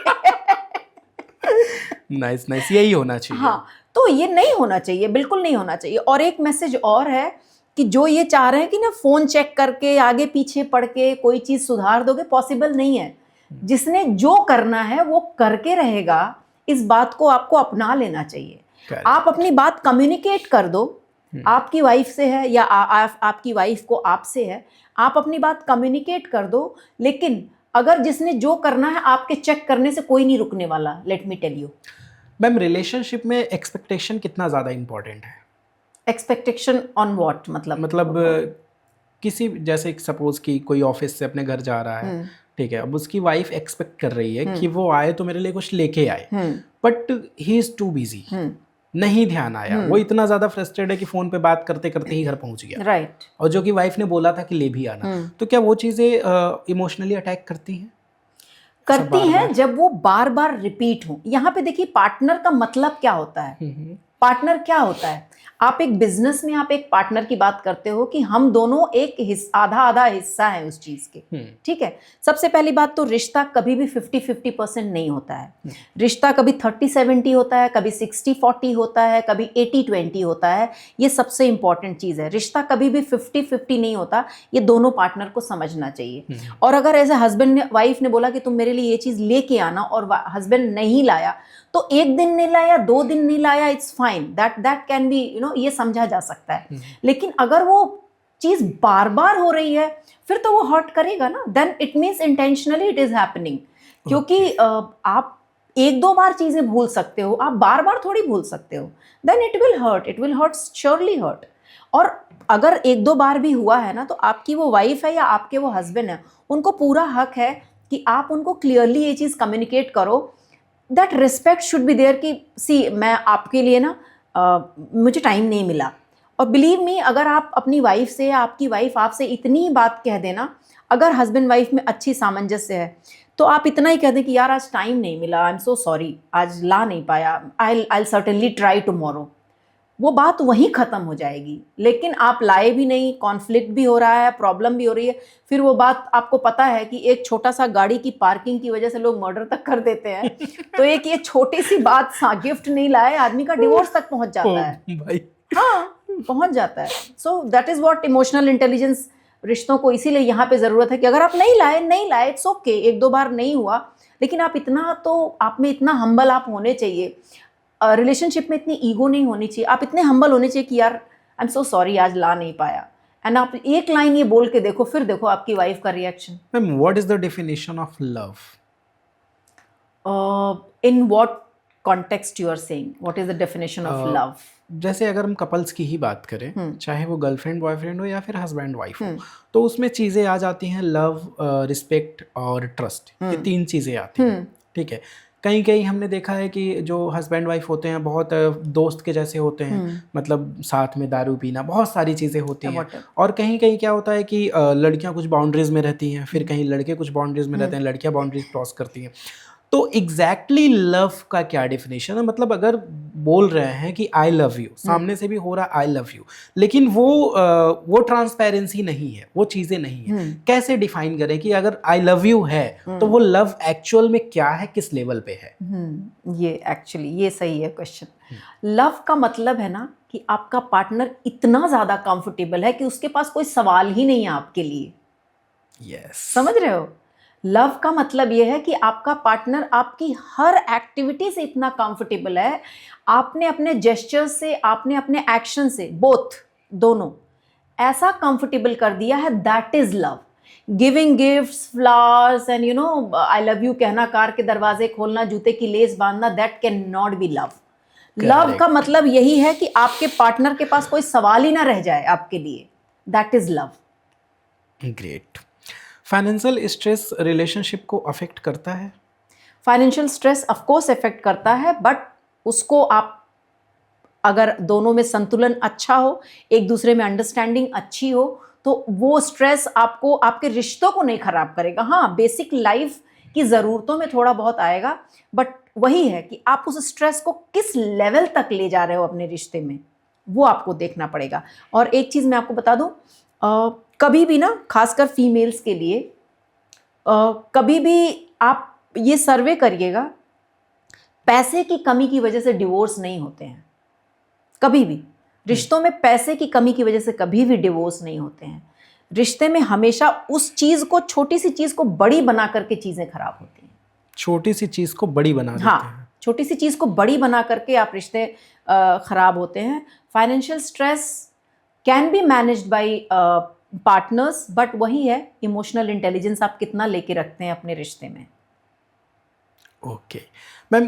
नाइस नाइस, यही होना चाहिए। हाँ, तो ये नहीं होना चाहिए, बिल्कुल नहीं होना चाहिए। और एक मैसेज और है कि जो ये चाह रहे हैं कि ना फोन चेक करके आगे पीछे पढ़ के कोई चीज सुधार दोगे, पॉसिबल नहीं है। जिसने जो करना है वो करके रहेगा, इस बात को आपको अपना लेना चाहिए। आप अपनी बात कम्युनिकेट कर दो, आपकी वाइफ से है या आपकी वाइफ को आपसे है, आप अपनी बात कम्युनिकेट कर दो। लेकिन अगर जिसने जो करना है, आपके चेक करने से कोई नहीं रुकने वाला, let me tell you. Ma'am, relationship में एक्सपेक्टेशन कितना ज़्यादा इम्पोर्टेंट है? Expectation on what? मतलब किसी, जैसे सपोज कि कोई ऑफिस से अपने घर जा रहा है, ठीक है, अब उसकी वाइफ एक्सपेक्ट कर रही है कि वो आए तो मेरे लिए कुछ लेके आए, but he is too busy, नहीं ध्यान आया, वो इतना ज्यादा फ्रस्ट्रेटेड है कि फोन पे बात करते करते ही घर पहुंच गया, राइट। और जो कि वाइफ ने बोला था कि ले भी आना, तो क्या वो चीजें इमोशनली अटैक करती हैं? करती हैं जब वो बार बार रिपीट हो। यहाँ पे देखिए, पार्टनर का मतलब क्या होता है? पार्टनर क्या होता है? आप एक बिजनेस में आप एक पार्टनर की बात करते हो कि हम दोनों एक आधा आधा हिस्सा है उस चीज के, ठीक है। सबसे पहली बात तो रिश्ता कभी भी 50-50% नहीं होता है। रिश्ता कभी 30-70 होता है, कभी 60-40 होता है, कभी 80-20 होता है। ये सबसे इंपॉर्टेंट चीज है। रिश्ता कभी भी 50-50 नहीं होता, ये दोनों पार्टनर को समझना चाहिए। और अगर ऐसे हस्बैंड ने, वाइफ ने बोला कि तुम मेरे लिए ये चीज लेके आना, और हस्बैंड नहीं लाया, तो एक दिन नहीं लाया, 2 दिन नहीं लाया, it's fine, that can be, you know, ये समझा जा सकता है। लेकिन अगर वो चीज बार बार हो रही है, फिर तो वो हर्ट करेगा ना, then it means intentionally it is happening. क्योंकि आप 1-2 बार चीजें भूल सकते हो, आप बार बार थोड़ी भूल सकते हो। Then it will hurt, surely hurt. और अगर 1-2 बार भी हुआ है ना, तो आपकी वो वाइफ है या आपके वो हस्बैंड है, उनको पूरा हक है कि आप उनको क्लियरली ये चीज कम्युनिकेट करो। That respect should be there कि सी, मैं आपके लिए ना मुझे टाइम नहीं मिला। और बिलीव मी, अगर आप अपनी वाइफ से या आपकी वाइफ आपसे इतनी बात कह देना, अगर हस्बैंड वाइफ में अच्छी सामंजस्य है, तो आप इतना ही कह दें कि यार आज टाइम नहीं मिला, आई एम सो सॉरी, आज ला नहीं पाया, आई सर्टेनली ट्राई टुमारो, वो बात वहीं ख़त्म हो जाएगी। लेकिन आप लाए भी नहीं, कॉन्फ्लिक्ट भी हो रहा है, प्रॉब्लम भी हो रही है, फिर वो बात आपको पता है कि एक छोटा सा गाड़ी की पार्किंग की वजह से लोग मर्डर तक कर देते हैं। तो एक ये छोटी सी बात, गिफ्ट नहीं लाए, आदमी का डिवोर्स तक पहुंच जाता है भाई। हाँ, पहुंच जाता है। सो that is what emotional intelligence रिश्तों को इसीलिए यहाँ पे ज़रूरत है कि अगर आप नहीं लाए, इट्स ओके, 1-2 बार नहीं हुआ, लेकिन आप इतना तो, आप में इतना हम्बल आप होने चाहिए, रिलेशनशिप में इतनी ईगो नहीं होनी चाहिए, आप इतने हम्बल होने चाहिए कि यार आई एम सो सॉरी, आज ला नहीं पाया। एंड आप एक लाइन ये बोल के देखो, फिर देखो आपकी वाइफ का reaction. Ma'am, what is the definition of love? In what context you are saying, what is the definition of love? जैसे अगर हम कपल्स की ही बात करें, चाहे वो गर्लफ्रेंड बॉयफ्रेंड हो या फिर हस्बैंड वाइफ हो, तो उसमें चीज़ें आ जाती हैं, लव, रिस्पेक्ट और ट्रस्ट, ये 3 चीज़ें आती हैं, ठीक है। कहीं हमने देखा है कि जो हस्बैंड वाइफ होते हैं बहुत दोस्त के जैसे होते हैं, मतलब साथ में दारू पीना, बहुत सारी चीज़ें होती हैं। और कहीं क्या होता है कि लड़कियां कुछ बाउंड्रीज में रहती हैं, फिर कहीं लड़के कुछ बाउंड्रीज में रहते हैं, लड़कियां बाउंड्रीज क्रॉस करती हैं। तो एग्जैक्टली लव का क्या डेफिनेशन है? मतलब अगर बोल रहे हैं कि आई लव यू, सामने से भी हो रहा आई लव यू, लेकिन वो ट्रांसपेरेंसी नहीं है, वो चीज़ें नहीं है। कैसे डिफाइन करें कि अगर आई लव यू है तो वो लव एक्चुअल में क्या है, किस लेवल पे है? ये एक्चुअली ये सही है क्वेश्चन। लव का मतलब है ना कि आपका पार्टनर इतना ज़्यादा कंफर्टेबल है कि उसके पास कोई सवाल ही नहीं है आपके लिए। यस, समझ रहे हो? लव का मतलब ये है कि आपका पार्टनर आपकी हर एक्टिविटी से इतना कंफर्टेबल है, आपने अपने जेस्चर्स से, आपने अपने एक्शन से, बोथ दोनों ऐसा कंफर्टेबल कर दिया है, that is love. Giving gifts, flowers and I love you कहना, कार के दरवाजे खोलना, जूते की लेस बांधना, that can not be love. Love का मतलब यही है कि आपके पार्टनर के पास कोई सवाल ही ना रह जाए आपके लिए, that is love. Great. Financial stress relationship को अफेक्ट करता है? Financial stress of course affect करता है, बट उसको आप अगर दोनों में संतुलन अच्छा हो, एक दूसरे में अंडरस्टैंडिंग अच्छी हो, तो वो स्ट्रेस आपको, आपके रिश्तों को नहीं खराब करेगा। हाँ, बेसिक लाइफ की ज़रूरतों में थोड़ा बहुत आएगा, बट वही है कि आप उस स्ट्रेस को किस लेवल तक ले जा रहे हो अपने रिश्ते में, वो आपको देखना पड़ेगा। और एक चीज़ मैं आपको बता दूं, कभी भी ना, खासकर फीमेल्स के लिए, कभी भी आप ये सर्वे करिएगा, पैसे की कमी की वजह से डिवोर्स नहीं होते हैं। कभी भी रिश्तों में पैसे की कमी की वजह से कभी भी डिवोर्स नहीं होते हैं। रिश्ते में हमेशा उस चीज़ को, छोटी सी चीज़ को बड़ी बना करके चीज़ें खराब होती हैं। छोटी सी चीज़ को बड़ी बना देते हैं। हाँ, छोटी सी चीज़ को बड़ी बना करके आप रिश्ते खराब होते हैं। Financial stress can be managed by partners, but वही है, इमोशनल इंटेलिजेंस आप कितना लेके रखते हैं अपने रिश्ते में। ओके मैम,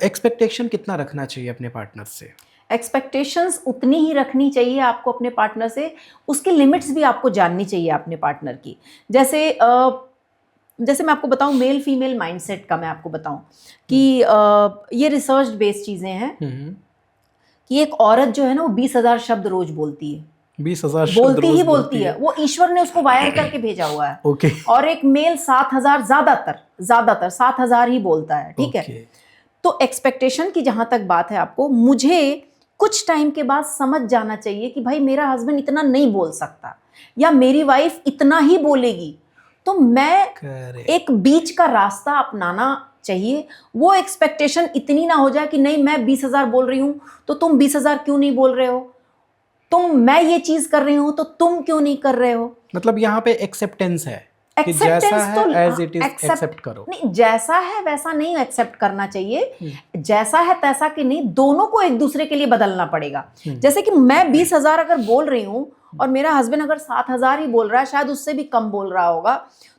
एक्सपेक्टेशन कितना रखना चाहिए अपने पार्टनर से? एक्सपेक्टेशंस उतनी ही रखनी चाहिए आपको अपने पार्टनर से, उसकी लिमिट्स भी आपको जाननी चाहिए अपने पार्टनर की। जैसे मैं आपको बताऊं, मेल फीमेल माइंडसेट का मैं आपको बताऊं कि ये रिसर्च बेस्ड चीज़ें हैं कि एक औरत जो है ना, वो 20,000 शब्द रोज बोलती है। 20,000 बोलती है, वो ईश्वर ने उसको वायर करके भेजा हुआ है। ओके। और एक मेल 7,000, ज्यादातर 7,000 ही बोलता है, ठीक है। तो एक्सपेक्टेशन की जहां तक बात है, आपको, मुझे कुछ टाइम के बाद समझ जाना चाहिए कि भाई मेरा हस्बैंड इतना नहीं बोल सकता, या मेरी वाइफ इतना ही बोलेगी, तो मैं एक बीच का रास्ता अपनाना चाहिए। वो एक्सपेक्टेशन इतनी ना हो जाए कि नहीं, मैं 20,000 बोल रही हूं तो तुम 20,000 क्यों नहीं बोल रहे हो, मैं ये चीज कर रही हूं तो तुम क्यों नहीं कर रहे हो। मतलब यहाँ पे एक्सेप्टेंस है कि जैसा है एज इट इज एक्सेप्ट करो। नहीं, जैसा है वैसा नहीं एक्सेप्ट करना चाहिए, जैसा है तैसा कि नहीं, दोनों को एक दूसरे के लिए बदलना पड़ेगा। जैसे कि मैं 20,000 अगर बोल रही हूँ और मेरा हस्बैंड अगर 7,000 ही बोल रहा है, शायद उससे भी कम बोल रहा होगा,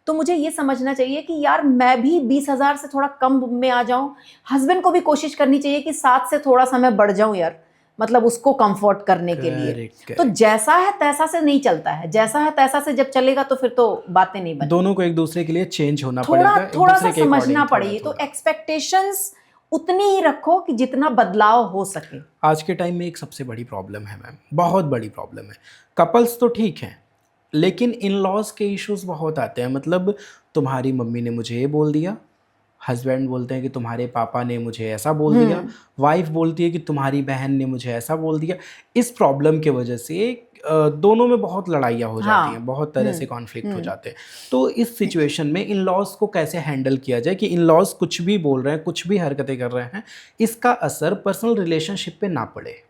तो मुझे ये समझना चाहिए कि यार मैं भी 20,000 से थोड़ा कम में आ जाऊं। हस्बैंड को भी कोशिश करनी चाहिए कि 7 से थोड़ा सा मैं बढ़ जाऊं यार, मतलब उसको कंफर्ट करने के लिए। तो जैसा है तैसा से नहीं चलता है, जैसा है तैसा से जब चलेगा तो फिर तो बातें नहीं बनती। दोनों को एक दूसरे के लिए चेंज होना पड़ेगा, थोड़ा सा समझना पड़ेगी। तो एक्सपेक्टेशंस उतनी ही रखो कि जितना बदलाव हो सके। आज के टाइम में एक सबसे बड़ी प्रॉब्लम है मैम, बहुत बड़ी प्रॉब्लम है। कपल्स तो ठीक हैं, लेकिन इन लॉज के इश्यूज बहुत आते हैं। मतलब तुम्हारी मम्मी ने मुझे ये बोल दिया, हस्बैंड बोलते हैं कि तुम्हारे पापा ने मुझे ऐसा बोल दिया, वाइफ बोलती है कि तुम्हारी बहन ने मुझे ऐसा बोल दिया। इस प्रॉब्लम के वजह से दोनों में बहुत लड़ाइयाँ हो जाती हैं, बहुत तरह से कॉन्फ्लिक्ट हो जाते हैं। तो इस सिचुएशन में इन लॉज को कैसे हैंडल किया जाए कि इन लॉज कुछ भी बोल रहे हैं, कुछ भी हरकतें कर रहे हैं, इसका असर पर्सनल रिलेशनशिप पे ना पड़े?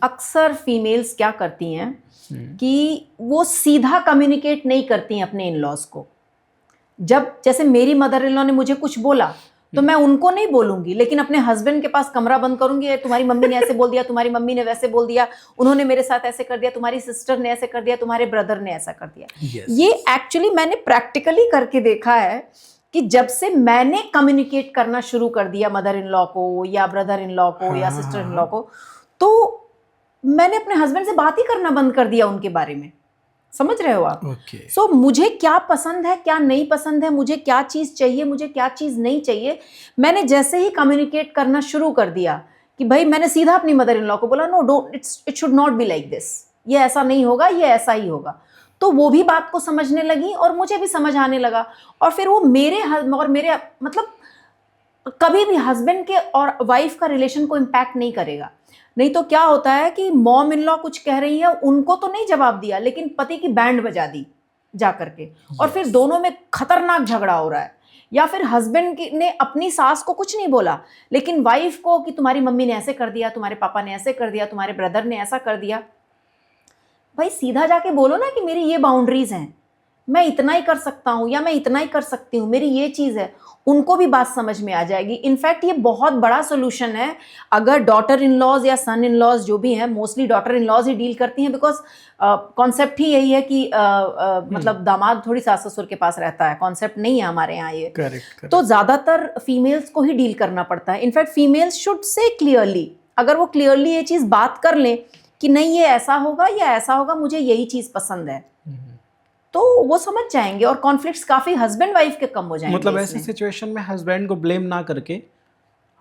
अक्सर फीमेल्स क्या करती हैं कि वो सीधा कम्युनिकेट नहीं करती हैं अपने इन लॉज को। जब जैसे मेरी मदर इन लॉ ने मुझे कुछ बोला तो मैं उनको नहीं बोलूंगी, लेकिन अपने हस्बैंड के पास कमरा बंद करूंगी, तुम्हारी मम्मी ने ऐसे बोल दिया, तुम्हारी मम्मी ने वैसे बोल दिया, उन्होंने मेरे साथ ऐसे कर दिया, तुम्हारी सिस्टर ने ऐसे कर दिया, तुम्हारे ब्रदर ने ऐसा कर दिया। ये एक्चुअली मैंने प्रैक्टिकली करके देखा है कि जब से मैंने कम्युनिकेट करना शुरू कर दिया मदर इन लॉ को या ब्रदर इन लॉ को या सिस्टर इन लॉ को, तो मैंने अपने हस्बैंड से बात ही करना बंद कर दिया उनके बारे में। समझ रहे हो आप? सो मुझे क्या पसंद है, क्या नहीं पसंद है, मुझे क्या चीज़ चाहिए, मुझे क्या चीज़ नहीं चाहिए, मैंने जैसे ही कम्युनिकेट करना शुरू कर दिया कि भाई, मैंने सीधा अपनी मदर इन लॉ को बोला, no don't, it should not be like this, ये ऐसा नहीं होगा, ये ऐसा ही होगा। तो वो भी बात को समझने लगी और मुझे भी समझ आने लगा। और फिर वो मेरे मतलब कभी भी हस्बैंड के और वाइफ का रिलेशन को इम्पैक्ट नहीं करेगा। नहीं तो क्या होता है कि मॉम इन लॉ कुछ कह रही है, उनको तो नहीं जवाब दिया लेकिन पति की बैंड बजा दी जा करके, और फिर दोनों में खतरनाक झगड़ा हो रहा है। या फिर हस्बैंड ने अपनी सास को कुछ नहीं बोला लेकिन वाइफ को कि तुम्हारी मम्मी ने ऐसे कर दिया, तुम्हारे पापा ने ऐसे कर दिया, तुम्हारे ब्रदर ने ऐसा कर दिया। भाई सीधा जाके बोलो ना कि मेरी ये बाउंड्रीज हैं, मैं इतना ही कर सकता हूँ या मैं इतना ही कर सकती हूँ, मेरी ये चीज़ है। उनको भी बात समझ में आ जाएगी। इनफैक्ट ये बहुत बड़ा सोल्यूशन है। अगर डॉटर इन लॉज या सन इन लॉज जो भी हैं, मोस्टली डॉटर इन लॉज ही डील करती हैं, बिकॉज कॉन्सेप्ट ही यही है कि मतलब दामाद थोड़ी सास ससुर के पास रहता है, कॉन्सेप्ट नहीं है हमारे यहाँ ये। करेक्ट। तो ज़्यादातर फीमेल्स को ही डील करना पड़ता है। In fact females should say clearly, अगर वो क्लियरली ये चीज़ बात कर लें कि नहीं ये ऐसा होगा या ऐसा होगा, मुझे यही चीज़ पसंद है, तो वो समझ जाएंगे और कॉन्फ्लिक्ट्स काफ़ी हस्बैंड वाइफ के कम हो जाएंगे। मतलब ऐसे सिचुएशन में हस्बैंड को ब्लेम ना करके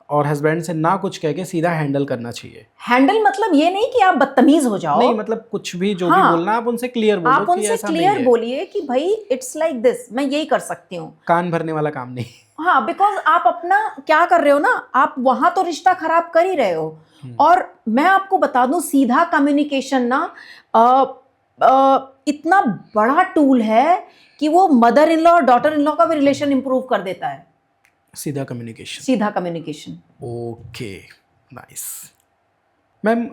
और हस्बैंड से ना कुछ कह के सीधा हैंडल करना चाहिए। हैंडल मतलब ये नहीं कि आप बदतमीज हो जाओ, नहीं, मतलब कुछ भी जो भी बोलना आप उनसे क्लियर बोलो, आप उनसे क्लियर बोलिए कि भाई इट्स लाइक दिस, मैं यही कर सकती हूँ। कान भरने वाला काम नहीं। हाँ, बिकॉज आप अपना क्या कर रहे हो ना, आप वहां तो रिश्ता खराब कर ही रहे हो। और मैं आपको बता दूं, सीधा कम्युनिकेशन ना इतना बड़ा टूल है कि वो मदर इन लॉ और डॉटर इन लॉ का भी रिलेशन इंप्रूव कर देता है। सीधा कम्युनिकेशन। Okay, nice. मैम,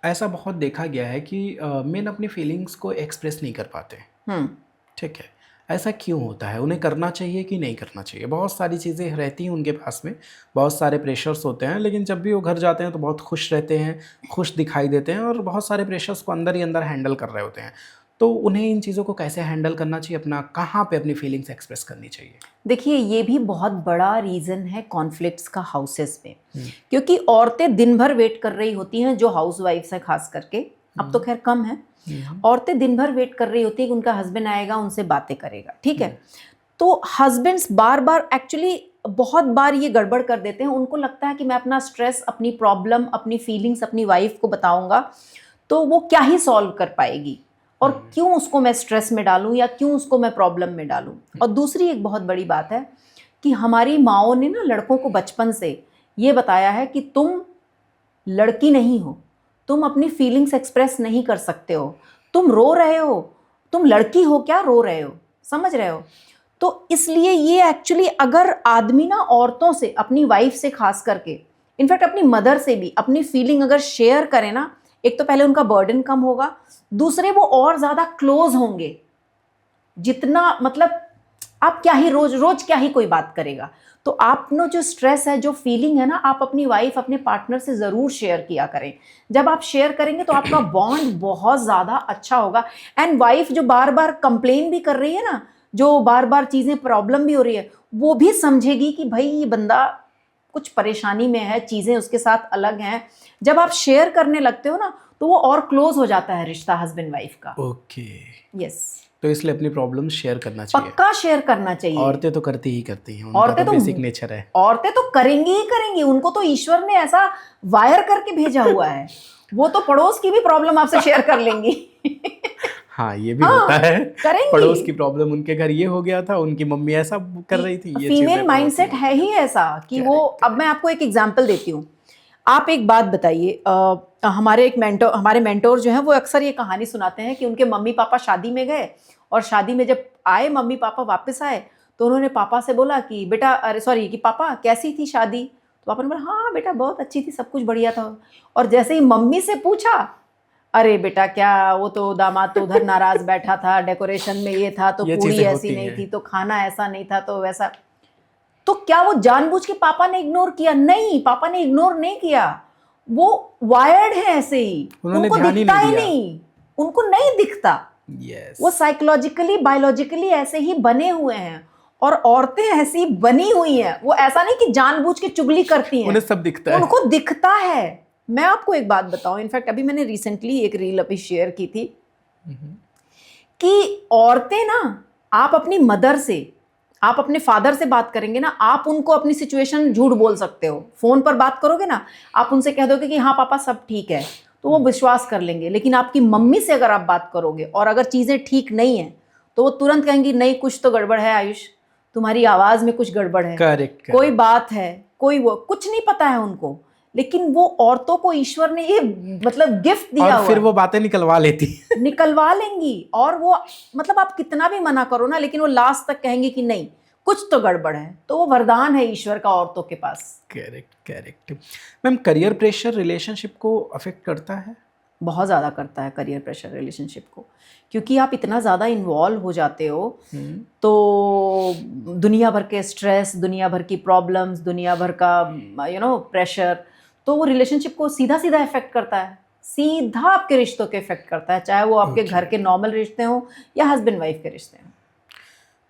ऐसा बहुत देखा गया है कि मेन अपनी फीलिंग्स को एक्सप्रेस नहीं कर पाते। ठीक है, ऐसा क्यों होता है? उन्हें करना चाहिए कि नहीं करना चाहिए? बहुत सारी चीज़ें रहती हैं उनके पास में, बहुत सारे प्रेशर्स होते हैं, लेकिन जब भी वो घर जाते हैं तो बहुत खुश रहते हैं, खुश दिखाई देते हैं और बहुत सारे प्रेशर्स को अंदर ही अंदर हैंडल कर रहे होते हैं। तो उन्हें इन चीज़ों को कैसे हैंडल करना चाहिए? अपना कहाँ पे अपनी फीलिंग्स एक्सप्रेस करनी चाहिए? देखिए, ये भी बहुत बड़ा रीज़न है कॉन्फ्लिक्ट्स का हाउसेस में, क्योंकि औरतें दिन भर वेट कर रही होती हैं, जो हाउस वाइफ्स है खास करके, अब तो खैर कम है, औरतें दिन भर वेट कर रही होती है कि उनका हस्बैंड आएगा, उनसे बातें करेगा। ठीक है, तो हस्बैंड्स बार बार एक्चुअली बहुत बार ये गड़बड़ कर देते हैं। उनको लगता है कि मैं अपना स्ट्रेस, अपनी प्रॉब्लम, अपनी फीलिंग्स अपनी वाइफ को बताऊंगा तो वो क्या ही सॉल्व कर पाएगी, और क्यों उसको मैं स्ट्रेस में डालूं या क्यों उसको मैं प्रॉब्लम में डालूं। और दूसरी एक बहुत बड़ी बात है कि हमारी माओं ने ना लड़कों को बचपन से ये बताया है कि तुम लड़की नहीं हो, तुम अपनी फीलिंग्स एक्सप्रेस नहीं कर सकते हो, तुम रो रहे हो, तुम लड़की हो क्या रो रहे हो, समझ रहे हो। तो इसलिए ये एक्चुअली अगर आदमी ना औरतों से, अपनी वाइफ से खास करके, इनफैक्ट अपनी मदर से भी अपनी फीलिंग अगर शेयर करें ना, एक तो पहले उनका बर्डन कम होगा, दूसरे वो और ज़्यादा क्लोज होंगे। जितना मतलब आप क्या ही रोज रोज क्या ही कोई बात करेगा, तो आपनो जो स्ट्रेस है, जो फीलिंग है ना, आप अपनी वाइफ, अपने पार्टनर से ज़रूर शेयर किया करें। जब आप शेयर करेंगे तो आपका बॉन्ड बहुत ज़्यादा अच्छा होगा। एंड वाइफ जो बार बार कंप्लेन भी कर रही है ना, जो बार बार चीज़ें प्रॉब्लम भी हो रही है, वो भी समझेगी कि भाई ये बंदा कुछ परेशानी में है, चीज़ें उसके साथ अलग हैं। जब आप शेयर करने लगते हो ना तो वो और क्लोज हो जाता है रिश्ता हस्बैंड वाइफ का। Okay, yes. तो इसलिए अपनी प्रॉब्लम शेयर करना चाहिए, पक्का शेयर करना चाहिए। औरतें तो करती ही करती हैं, औरतें तो बेसिक नेचर है, औरतें तो करेंगी ही करेंगी, उनको तो ईश्वर ने ऐसा वायर करके भेजा हुआ है, वो तो पड़ोस की भी प्रॉब्लम आपसे शेयर कर लेंगी। हाँ, ये भी होता है, करेंगी। पड़ोस की प्रॉब्लम उनके घर ये हो गया था, उनकी मम्मी ऐसा कर रही थी। ये फीमेल माइंडसेट है ही ऐसा कि वो, अब मैं आपको एक एग्जांपल देती हूँ। आप एक बात बताइए, हमारे मेंटोर जो हैं वो अक्सर ये कहानी सुनाते हैं कि उनके मम्मी पापा शादी में गए, और शादी में जब आए मम्मी पापा वापस आए तो उन्होंने पापा से बोला कि बेटा, अरे सॉरी, कि पापा कैसी थी शादी? तो पापा ने बोला हाँ बेटा बहुत अच्छी थी, सब कुछ बढ़िया था। और जैसे ही मम्मी से पूछा, अरे बेटा क्या, वो तो दामाद तो उधर नाराज बैठा था, डेकोरेशन में ये था, तो पूरी ऐसी नहीं थी, तो खाना ऐसा नहीं था, तो वैसा। तो क्या वो जानबूझ के पापा ने इग्नोर किया? नहीं, पापा ने इग्नोर नहीं किया, वो वायर्ड है ऐसे ही, उनको दिखता ही नहीं, उनको नहीं दिखता। वो साइकोलॉजिकली, बायोलॉजिकली ऐसे ही बने हुए हैं, और औरतें ऐसी बनी हुई हैं। वो ऐसा नहीं कि जानबूझ के चुगली करती हैं, उन्हें सब दिखता है, उनको दिखता है। मैं आपको एक बात बताऊं, इनफैक्ट अभी मैंने रिसेंटली एक रील अभी शेयर की थी कि औरतें ना, आप अपनी मदर से, आप अपने फादर से बात करेंगे ना, आप उनको अपनी सिचुएशन झूठ बोल सकते हो। फोन पर बात करोगे ना, आप उनसे कह दोगे कि हाँ पापा सब ठीक है, तो वो विश्वास कर लेंगे। लेकिन आपकी मम्मी से अगर आप बात करोगे और अगर चीज़ें ठीक नहीं हैं तो वो तुरंत कहेंगी नहीं कुछ तो गड़बड़ है आयुष, तुम्हारी आवाज में कुछ गड़बड़ है, करेक्ट, कोई बात है, कोई वो कुछ नहीं पता है उनको, लेकिन वो औरतों को ईश्वर ने ये मतलब गिफ्ट दिया और हुआ फिर है। वो बातें निकलवा लेती निकलवा लेंगी, और वो मतलब आप कितना भी मना करो ना, लेकिन वो लास्ट तक कहेंगे कि नहीं कुछ तो गड़बड़ है। तो वो वरदान है ईश्वर का औरतों के पास। Correct correct. Ma'am, career pressure relationship को अफेक्ट करता है? बहुत ज़्यादा करता है करियर प्रेशर रिलेशनशिप को, क्योंकि आप इतना ज़्यादा इन्वॉल्व हो जाते हो तो दुनिया भर के स्ट्रेस, दुनिया भर की प्रॉब्लम्स, दुनिया भर का प्रेशर, तो वो रिलेशनशिप को सीधा सीधा इफेक्ट करता है, सीधा आपके रिश्तों के इफेक्ट करता है, चाहे वो आपके घर के नॉर्मल रिश्ते हों या हस्बैंड वाइफ के रिश्ते हों।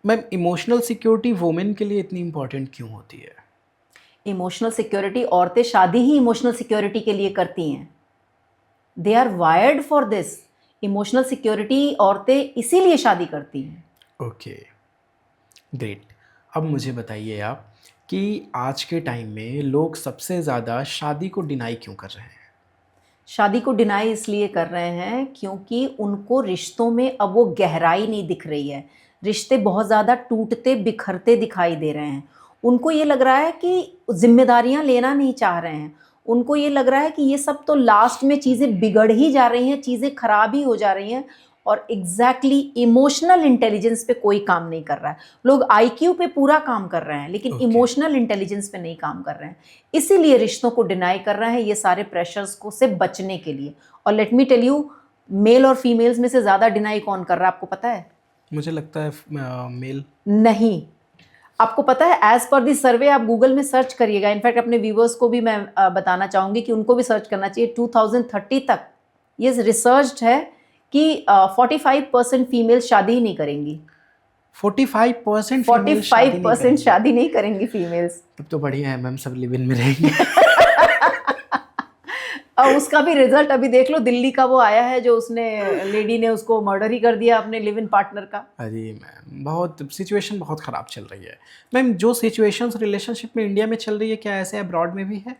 मैम, इमोशनल सिक्योरिटी वुमेन के लिए इतनी इम्पोर्टेंट क्यों होती है? इमोशनल सिक्योरिटी औरतें शादी ही इमोशनल सिक्योरिटी के लिए करती हैं। They are wired for this. Emotional security औरतें इसीलिए शादी करती हैं। Okay, great. अब मुझे बताइए आप कि आज के टाइम में लोग सबसे ज़्यादा शादी को डिनाई क्यों कर रहे हैं? शादी को डिनाई इसलिए कर रहे हैं क्योंकि उनको रिश्तों में अब वो गहराई नहीं दिख रही है। रिश्ते बहुत ज़्यादा टूटते बिखरते दिखाई दे रहे हैं। उनको ये लग रहा है कि जिम्मेदारियां लेना नहीं चाह रहे हैं। उनको ये लग रहा है कि ये सब तो लास्ट में चीज़ें बिगड़ ही जा रही हैं, चीज़ें खराब ही हो जा रही हैं, और एग्जैक्टली इमोशनल इंटेलिजेंस पे कोई काम नहीं कर रहा है। लोग आईक्यू पे पूरा काम कर रहे हैं, लेकिन इमोशनल इंटेलिजेंस पे नहीं काम कर रहे हैं। इसीलिए रिश्तों को डिनाई कर रहे हैं, ये सारे प्रेशर्स को से बचने के लिए। और let me tell you, male और फीमेल्स में से ज़्यादा डिनाई कौन कर रहा है आपको पता है? मुझे लगता है मेल। नहीं, आपको पता है, एज पर दी सर्वे, आप गूगल में सर्च करिएगा। इनफैक्ट अपने व्यूवर्स को भी मैं बताना चाहूँगी कि उनको भी सर्च करना चाहिए। 2030 तक ये रिसर्च है कि 45% फीमेल शादी ही नहीं करेंगी। 45% 45% शादी नहीं करेंगी फीमेल्स। तब तो बढ़िया है मैम, सब लिव इन में रहेंगे। और उसका भी रिजल्ट अभी देख लो, दिल्ली का वो आया है जो उसने लेडी ने उसको मर्डर ही कर दिया अपने लिव इन पार्टनर का। अरे मैम, बहुत सिचुएशन बहुत ख़राब चल रही है। मैम, जो सिचुएशंस रिलेशनशिप में इंडिया में चल रही है, क्या ऐसे अब्रॉड में भी है?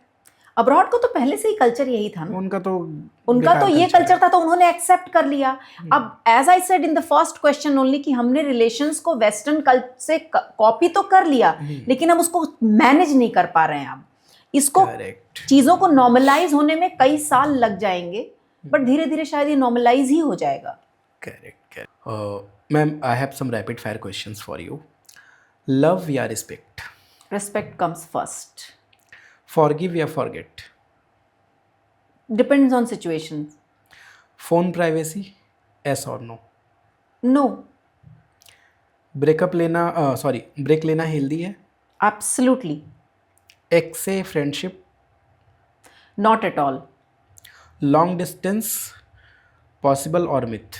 अब्रॉड को तो पहले से ही कल्चर यही था ना, उनका तो ये कल्चर था, तो उन्होंने एक्सेप्ट कर लिया। अब as I said in the first question only कि हमने रिलेशंस को वेस्टर्न कल्चर से कॉपी तो कर लिया, लेकिन हम उसको मैनेज नहीं कर पा रहे हैं। अब इसको चीजों को नॉर्मलाइज होने में कई साल लग जाएंगे, बट धीरे धीरे शायद ये नॉर्मलाइज ही हो जाएगा। Correct. Ma'am, I have some rapid fire questions for you. Love या respect? Respect comes first. Forgive या forget? Depends on situations. Phone privacy, yes और नो? नो। ब्रेक लेना हेल्दी है? एब्सोल्युटली एक्स से friendship? Not at all. Long distance possible और myth?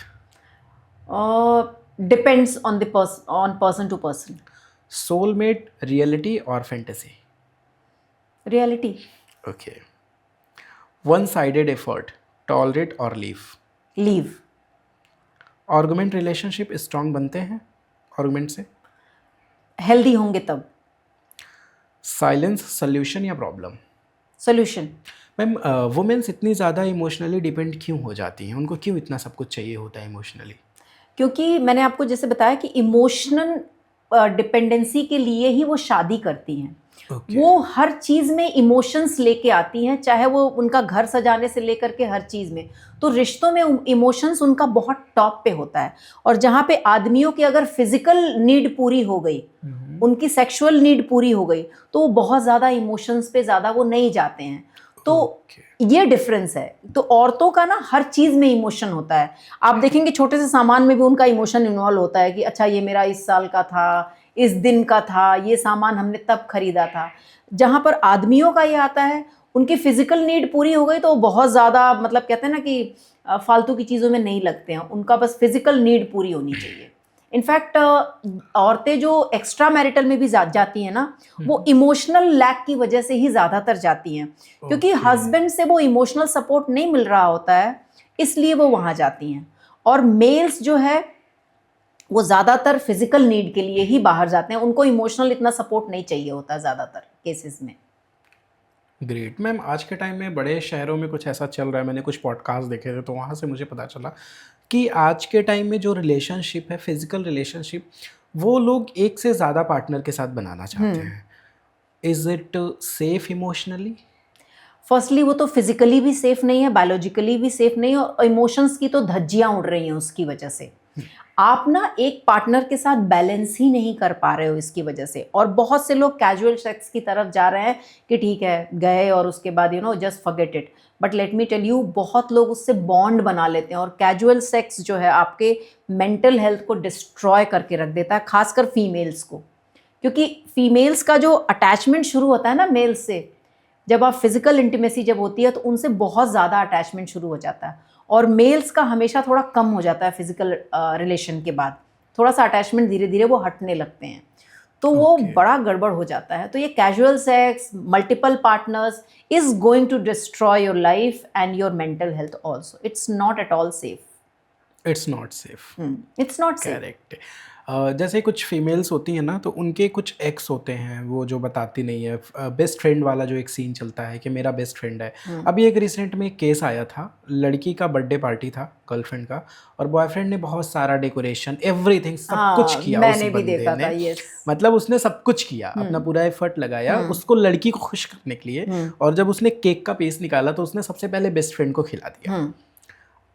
Depends on the person to person. Soulmate reality और fantasy? Reality. Okay. One sided effort, tolerate और leave? Leave. Argument relationship strong बनते हैं argument से? Healthy होंगे तब। Silence solution या problem? Solution. Ma'am, women's इतनी ज़्यादा इमोशनली डिपेंड क्यों हो जाती हैं? उनको क्यों इतना सब कुछ चाहिए होता है इमोशनली? क्योंकि मैंने आपको जैसे बताया कि इमोशनल डिपेंडेंसी के लिए ही वो शादी करती हैं। वो हर चीज़ में इमोशंस लेके आती हैं, चाहे वो उनका घर सजाने से लेकर के हर चीज़ में। तो रिश्तों में इमोशंस उनका बहुत टॉप पे होता है। और जहाँ पे आदमियों की अगर फिजिकल नीड पूरी हो गई, उनकी सेक्सुअल नीड पूरी हो गई, तो वो बहुत ज़्यादा इमोशंस पे ज़्यादा वो नहीं जाते हैं। तो ये डिफरेंस है। तो औरतों का ना हर चीज़ में इमोशन होता है। आप देखेंगे छोटे से सामान में भी उनका इमोशन इन्वॉल्व होता है कि अच्छा ये मेरा इस साल का था, इस दिन का था, ये सामान हमने तब खरीदा था। जहाँ पर आदमियों का ये आता है, उनकी फिजिकल नीड पूरी हो गई तो वो बहुत ज़्यादा मतलब कहते हैं ना कि फालतू की चीज़ों में नहीं लगते हैं। उनका बस फिजिकल नीड पूरी होनी चाहिए। इनफैक्ट औरतें जो एक्स्ट्रा मैरिटल में भी जाती हैं ना, वो इमोशनल लैक की वजह से ही ज़्यादातर जाती हैं, क्योंकि हस्बैंड से वो इमोशनल सपोर्ट नहीं मिल रहा होता है, इसलिए वो वहाँ जाती हैं। और मेल्स जो है वो ज़्यादातर फिजिकल नीड के लिए ही बाहर जाते हैं, उनको इमोशनल इतना सपोर्ट नहीं चाहिए होता ज़्यादातर केसेस में। ग्रेट। मैम, आज के टाइम में बड़े शहरों में कुछ ऐसा चल रहा है, मैंने कुछ पॉडकास्ट देखे थे तो वहाँ से मुझे पता चला कि आज के टाइम में जो रिलेशनशिप है, फिजिकल रिलेशनशिप, वो लोग एक से ज़्यादा पार्टनर के साथ बनाना चाहते हैं, is it safe emotionally? Firstly वो तो फिजिकली भी सेफ नहीं है, बायोलॉजिकली भी सेफ नहीं है, और इमोशंस की तो धज्जियां उड़ रही हैं उसकी वजह से। आप ना एक पार्टनर के साथ बैलेंस ही नहीं कर पा रहे हो इसकी वजह से। और बहुत से लोग कैजुअल सेक्स की तरफ जा रहे हैं कि ठीक है गए और उसके बाद just forget it. But let me tell you, बहुत लोग उससे बॉन्ड बना लेते हैं, और कैजुअल सेक्स जो है आपके मेंटल हेल्थ को डिस्ट्रॉय करके रख देता है, खासकर फीमेल्स को। क्योंकि फीमेल्स का जो अटैचमेंट शुरू होता है ना मेल से, जब आप फिजिकल इंटीमेसी जब होती है तो उनसे बहुत ज़्यादा अटैचमेंट शुरू हो जाता है, और मेल्स का हमेशा थोड़ा कम हो जाता है फिजिकल रिलेशन के बाद। थोड़ा सा अटैचमेंट धीरे धीरे वो हटने लगते हैं, तो वो बड़ा गड़बड़ हो जाता है। तो ये casual sex, multiple partners is going to destroy your life and your mental health also. It's not at all safe. It's not safe. It's not safe. Correct. जैसे कुछ फीमेल्स होती हैं ना, तो उनके कुछ एक्स होते हैं वो जो बताती नहीं है। बेस्ट फ्रेंड वाला जो एक सीन चलता है कि मेरा बेस्ट फ्रेंड है। अभी एक रिसेंट में एक केस आया था, लड़की का बर्थडे पार्टी था गर्लफ्रेंड का, और बॉयफ्रेंड ने बहुत सारा डेकोरेशन एवरीथिंग सब कुछ किया। मैंने उस भी बंदे देखा ने, था, yes। मतलब उसने सब कुछ किया, अपना पूरा एफर्ट लगाया उसको लड़की को खुश करने के लिए। और जब उसने केक का पीस निकाला तो उसने सबसे पहले बेस्ट फ्रेंड को खिला दिया।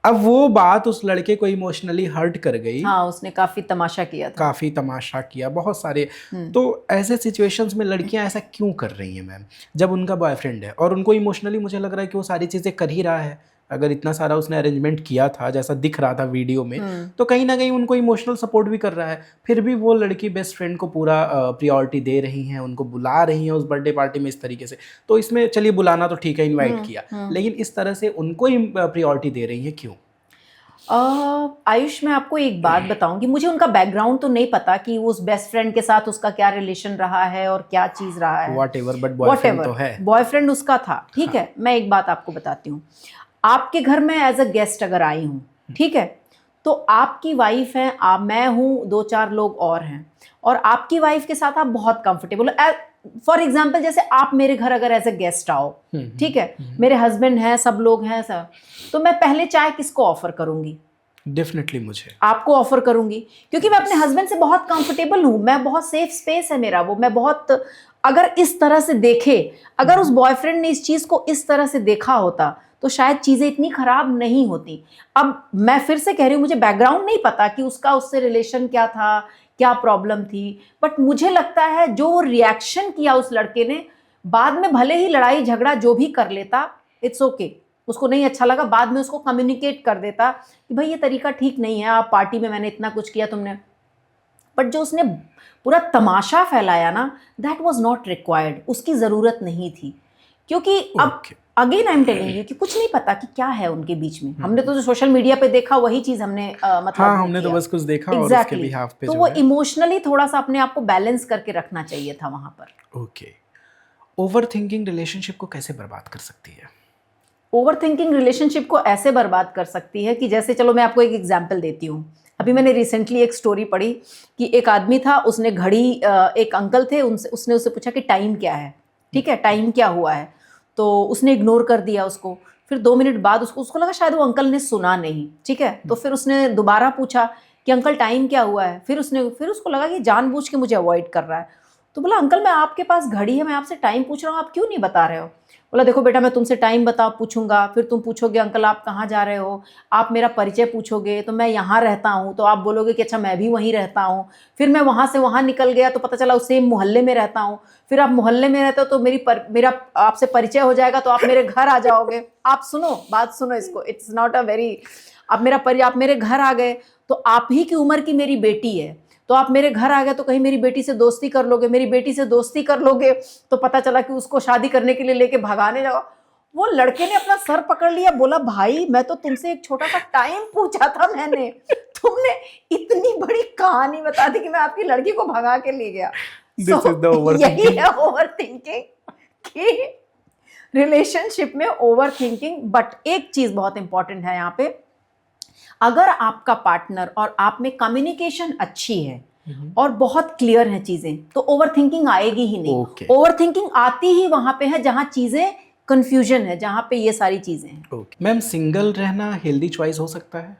अब वो बात उस लड़के को इमोशनली हर्ट कर गई। हाँ, उसने काफी तमाशा किया था। काफी तमाशा किया, बहुत सारे। तो ऐसे सिचुएशंस में लड़कियां ऐसा क्यों कर रही हैं मैम, जब उनका बॉयफ्रेंड है और उनको इमोशनली मुझे लग रहा है कि वो सारी चीजें कर ही रहा है। अगर इतना सारा उसने अरेंजमेंट किया था जैसा दिख रहा था वीडियो में, तो कहीं ना कहीं उनको इमोशनल सपोर्ट भी कर रहा है, फिर भी वो लड़की बेस्ट फ्रेंड को पूरा प्रियोरिटी दे रही हैं, उनको बुला रही हैं उस बर्थडे पार्टी में इस तरीके से। तो इसमें चलिए बुलाना तो ठीक है, इन्वाइट किया, लेकिन इस तरह से उनको ही प्रियोरिटी दे रही है, क्यों? आयुष, मैं आपको एक बात बताऊंगी, मुझे उनका बैकग्राउंड तो नहीं पता कि उस बेस्ट फ्रेंड के साथ उसका क्या रिलेशन रहा है और क्या चीज रहा है। Whatever, but boyfriend तो है। बॉयफ्रेंड उसका था, ठीक है। मैं एक बात आपको बताती हूँ, आपके घर में एज अ गेस्ट अगर आई हूँ, ठीक है, तो आपकी वाइफ है, मैं हूँ, 2-4 लोग और हैं, और आपकी वाइफ के साथ आप बहुत कंफर्टेबल हो। फॉर एग्जाम्पल, जैसे आप मेरे घर अगर एज अ गेस्ट आओ, ठीक है, मेरे हस्बैंड हैं, सब लोग हैं सब, तो मैं पहले चाय किसको ऑफर करूंगी? डेफिनेटली मुझे। आपको ऑफर करूंगी, क्योंकि मैं अपने हस्बैंड से बहुत कंफर्टेबल हूं, मैं बहुत सेफ स्पेस है मेरा वो, मैं बहुत, अगर इस तरह से देखे, अगर उस बॉयफ्रेंड ने इस चीज को इस तरह से देखा होता तो शायद चीजें इतनी खराब नहीं होती। अब मैं फिर से कह रही हूँ, मुझे बैकग्राउंड नहीं पता कि उसका उससे रिलेशन क्या था, क्या प्रॉब्लम थी, बट मुझे लगता है जो रिएक्शन किया उस लड़के ने, बाद में भले ही लड़ाई झगड़ा जो भी कर लेता, इट्स ओके, उसको नहीं अच्छा लगा, बाद में उसको कम्युनिकेट कर देता कि भाई ये तरीका ठीक नहीं है, आप पार्टी में मैंने इतना कुछ किया तुमने, बट जो उसने पूरा तमाशा फैलाया ना, दैट वाज नॉट रिक्वायर्ड, उसकी ज़रूरत नहीं थी। क्योंकि अब again I am telling you कि कुछ नहीं पता कि क्या है उनके बीच में। हमने तो जो सोशल मीडिया पे देखा वही चीज़ हमने मतलब हाँ, हमने तो बस कुछ देखा और उसके बिहाफ पे तो वो इमोशनली थोड़ा सा अपने आप को बैलेंस करके रखना चाहिए था वहाँ पर। ओके। ओवर थिंकिंग रिलेशनशिप को कैसे बर्बाद कर सकती है? ओवर थिंकिंग रिलेशनशिप को ऐसे बर्बाद कर सकती है कि जैसे, चलो मैं आपको एक एग्जाम्पल देती हूँ। अभी मैंने रिसेंटली एक स्टोरी पढ़ी कि एक आदमी था, उसने घड़ी, एक अंकल थे, उसने उससे पूछा कि टाइम क्या है, ठीक है, टाइम क्या हुआ है, तो उसने इग्नोर कर दिया उसको। फिर 2 मिनट बाद उसको लगा शायद वो अंकल ने सुना नहीं, ठीक है, तो फिर उसने दोबारा पूछा कि अंकल टाइम क्या हुआ है। फिर उसको लगा कि जानबूझ के मुझे अवॉइड कर रहा है, तो बोला अंकल मैं आपके पास घड़ी है, मैं आपसे टाइम पूछ रहा हूँ, आप क्यों नहीं बता रहे हो? बोला देखो बेटा, मैं तुमसे टाइम पूछूंगा, फिर तुम पूछोगे अंकल आप कहाँ जा रहे हो, आप मेरा परिचय पूछोगे तो मैं यहाँ रहता हूँ, तो आप बोलोगे कि अच्छा मैं भी वहीं रहता हूँ, फिर मैं वहाँ से वहाँ निकल गया तो पता चला उस सेम मोहल्ले में रहता हूँ, फिर आप मोहल्ले में रहते हो तो मेरा आपसे परिचय हो जाएगा तो आप मेरे घर आ जाओगे। आप सुनो, बात सुनो इसको, इट्स नॉट अ वेरी, आप मेरे घर आ गए तो आप ही की उम्र की मेरी बेटी है, तो आप मेरे घर आ गए तो कहीं मेरी बेटी से दोस्ती कर लोगे, मेरी बेटी से दोस्ती कर लोगे तो पता चला कि उसको शादी करने के लिए लेके भगाने जाओ। वो लड़के ने अपना सर पकड़ लिया, बोला भाई मैं तो तुमसे एक छोटा सा टाइम पूछा था मैंने, तुमने इतनी बड़ी कहानी बता दी कि मैं आपकी लड़की को भगा के ले गया। यही है ओवर थिंकिंग कि रिलेशनशिप में ओवर थिंकिंग। बट एक चीज बहुत इंपॉर्टेंट है यहाँ पे, अगर आपका पार्टनर और आप में कम्युनिकेशन अच्छी है और बहुत क्लियर है चीजें, तो ओवर थिंकिंग आएगी ही नहीं। ओवर थिंकिंग आती ही वहां पे है जहां चीजें कंफ्यूजन है, जहां पे ये सारी चीजें हैं। मैम, सिंगल रहना हेल्दी चॉइस हो सकता है?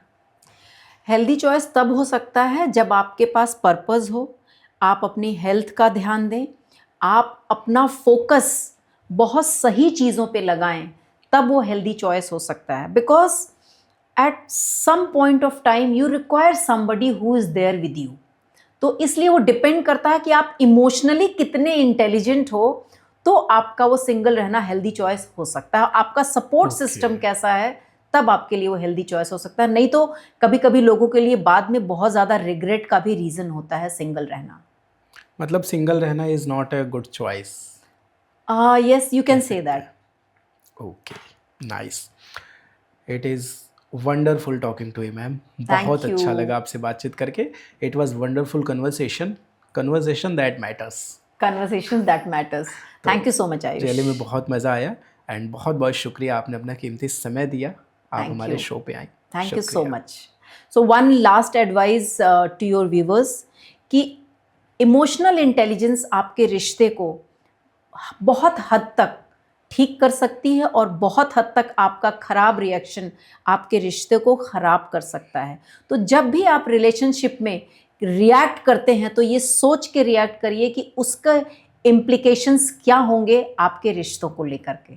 हेल्दी चॉइस तब हो सकता है जब आपके पास पर्पस हो, आप अपनी हेल्थ का ध्यान दें, आप अपना फोकस बहुत सही चीज़ों पे लगाएं, तब वो हेल्दी चॉइस हो सकता है। Because at some point of time you require somebody who is there with you. तो इसलिए वो डिपेंड करता है कि आप इमोशनली कितने इंटेलिजेंट हो, तो आपका वो सिंगल रहना हेल्दी चॉइस हो सकता है। आपका सपोर्ट सिस्टम कैसा है, तब आपके लिए वो हेल्दी चॉइस हो सकता है। नहीं तो कभी कभी लोगों के लिए बाद में बहुत ज़्यादा रिग्रेट का भी रीज़न होता है सिंगल रहना। मतलब सिंगल रहना is not a good choice. Yes, you can say that. Okay, nice. It is wonderful talking to you ma'am. बहुत you. अच्छा लगा आपसे बातचीत करके। It was wonderful conversation that matters. Conversation that matters. Thank you so much Ayush. Really में बहुत मज़ा आया एंड बहुत बहुत शुक्रिया, आपने अपना कीमती समय दिया, आप Thank हमारे you. शो पे आई। Thank you so much. So one last advice to your viewers कि इमोशनल इंटेलिजेंस आपके रिश्ते को बहुत हद तक ठीक कर सकती है और बहुत हद तक आपका खराब रिएक्शन आपके रिश्ते को खराब कर सकता है। तो जब भी आप रिलेशनशिप में रिएक्ट करते हैं तो ये सोच के रिएक्ट करिए कि उसका इम्प्लीकेशंस क्या होंगे आपके रिश्तों को लेकर के।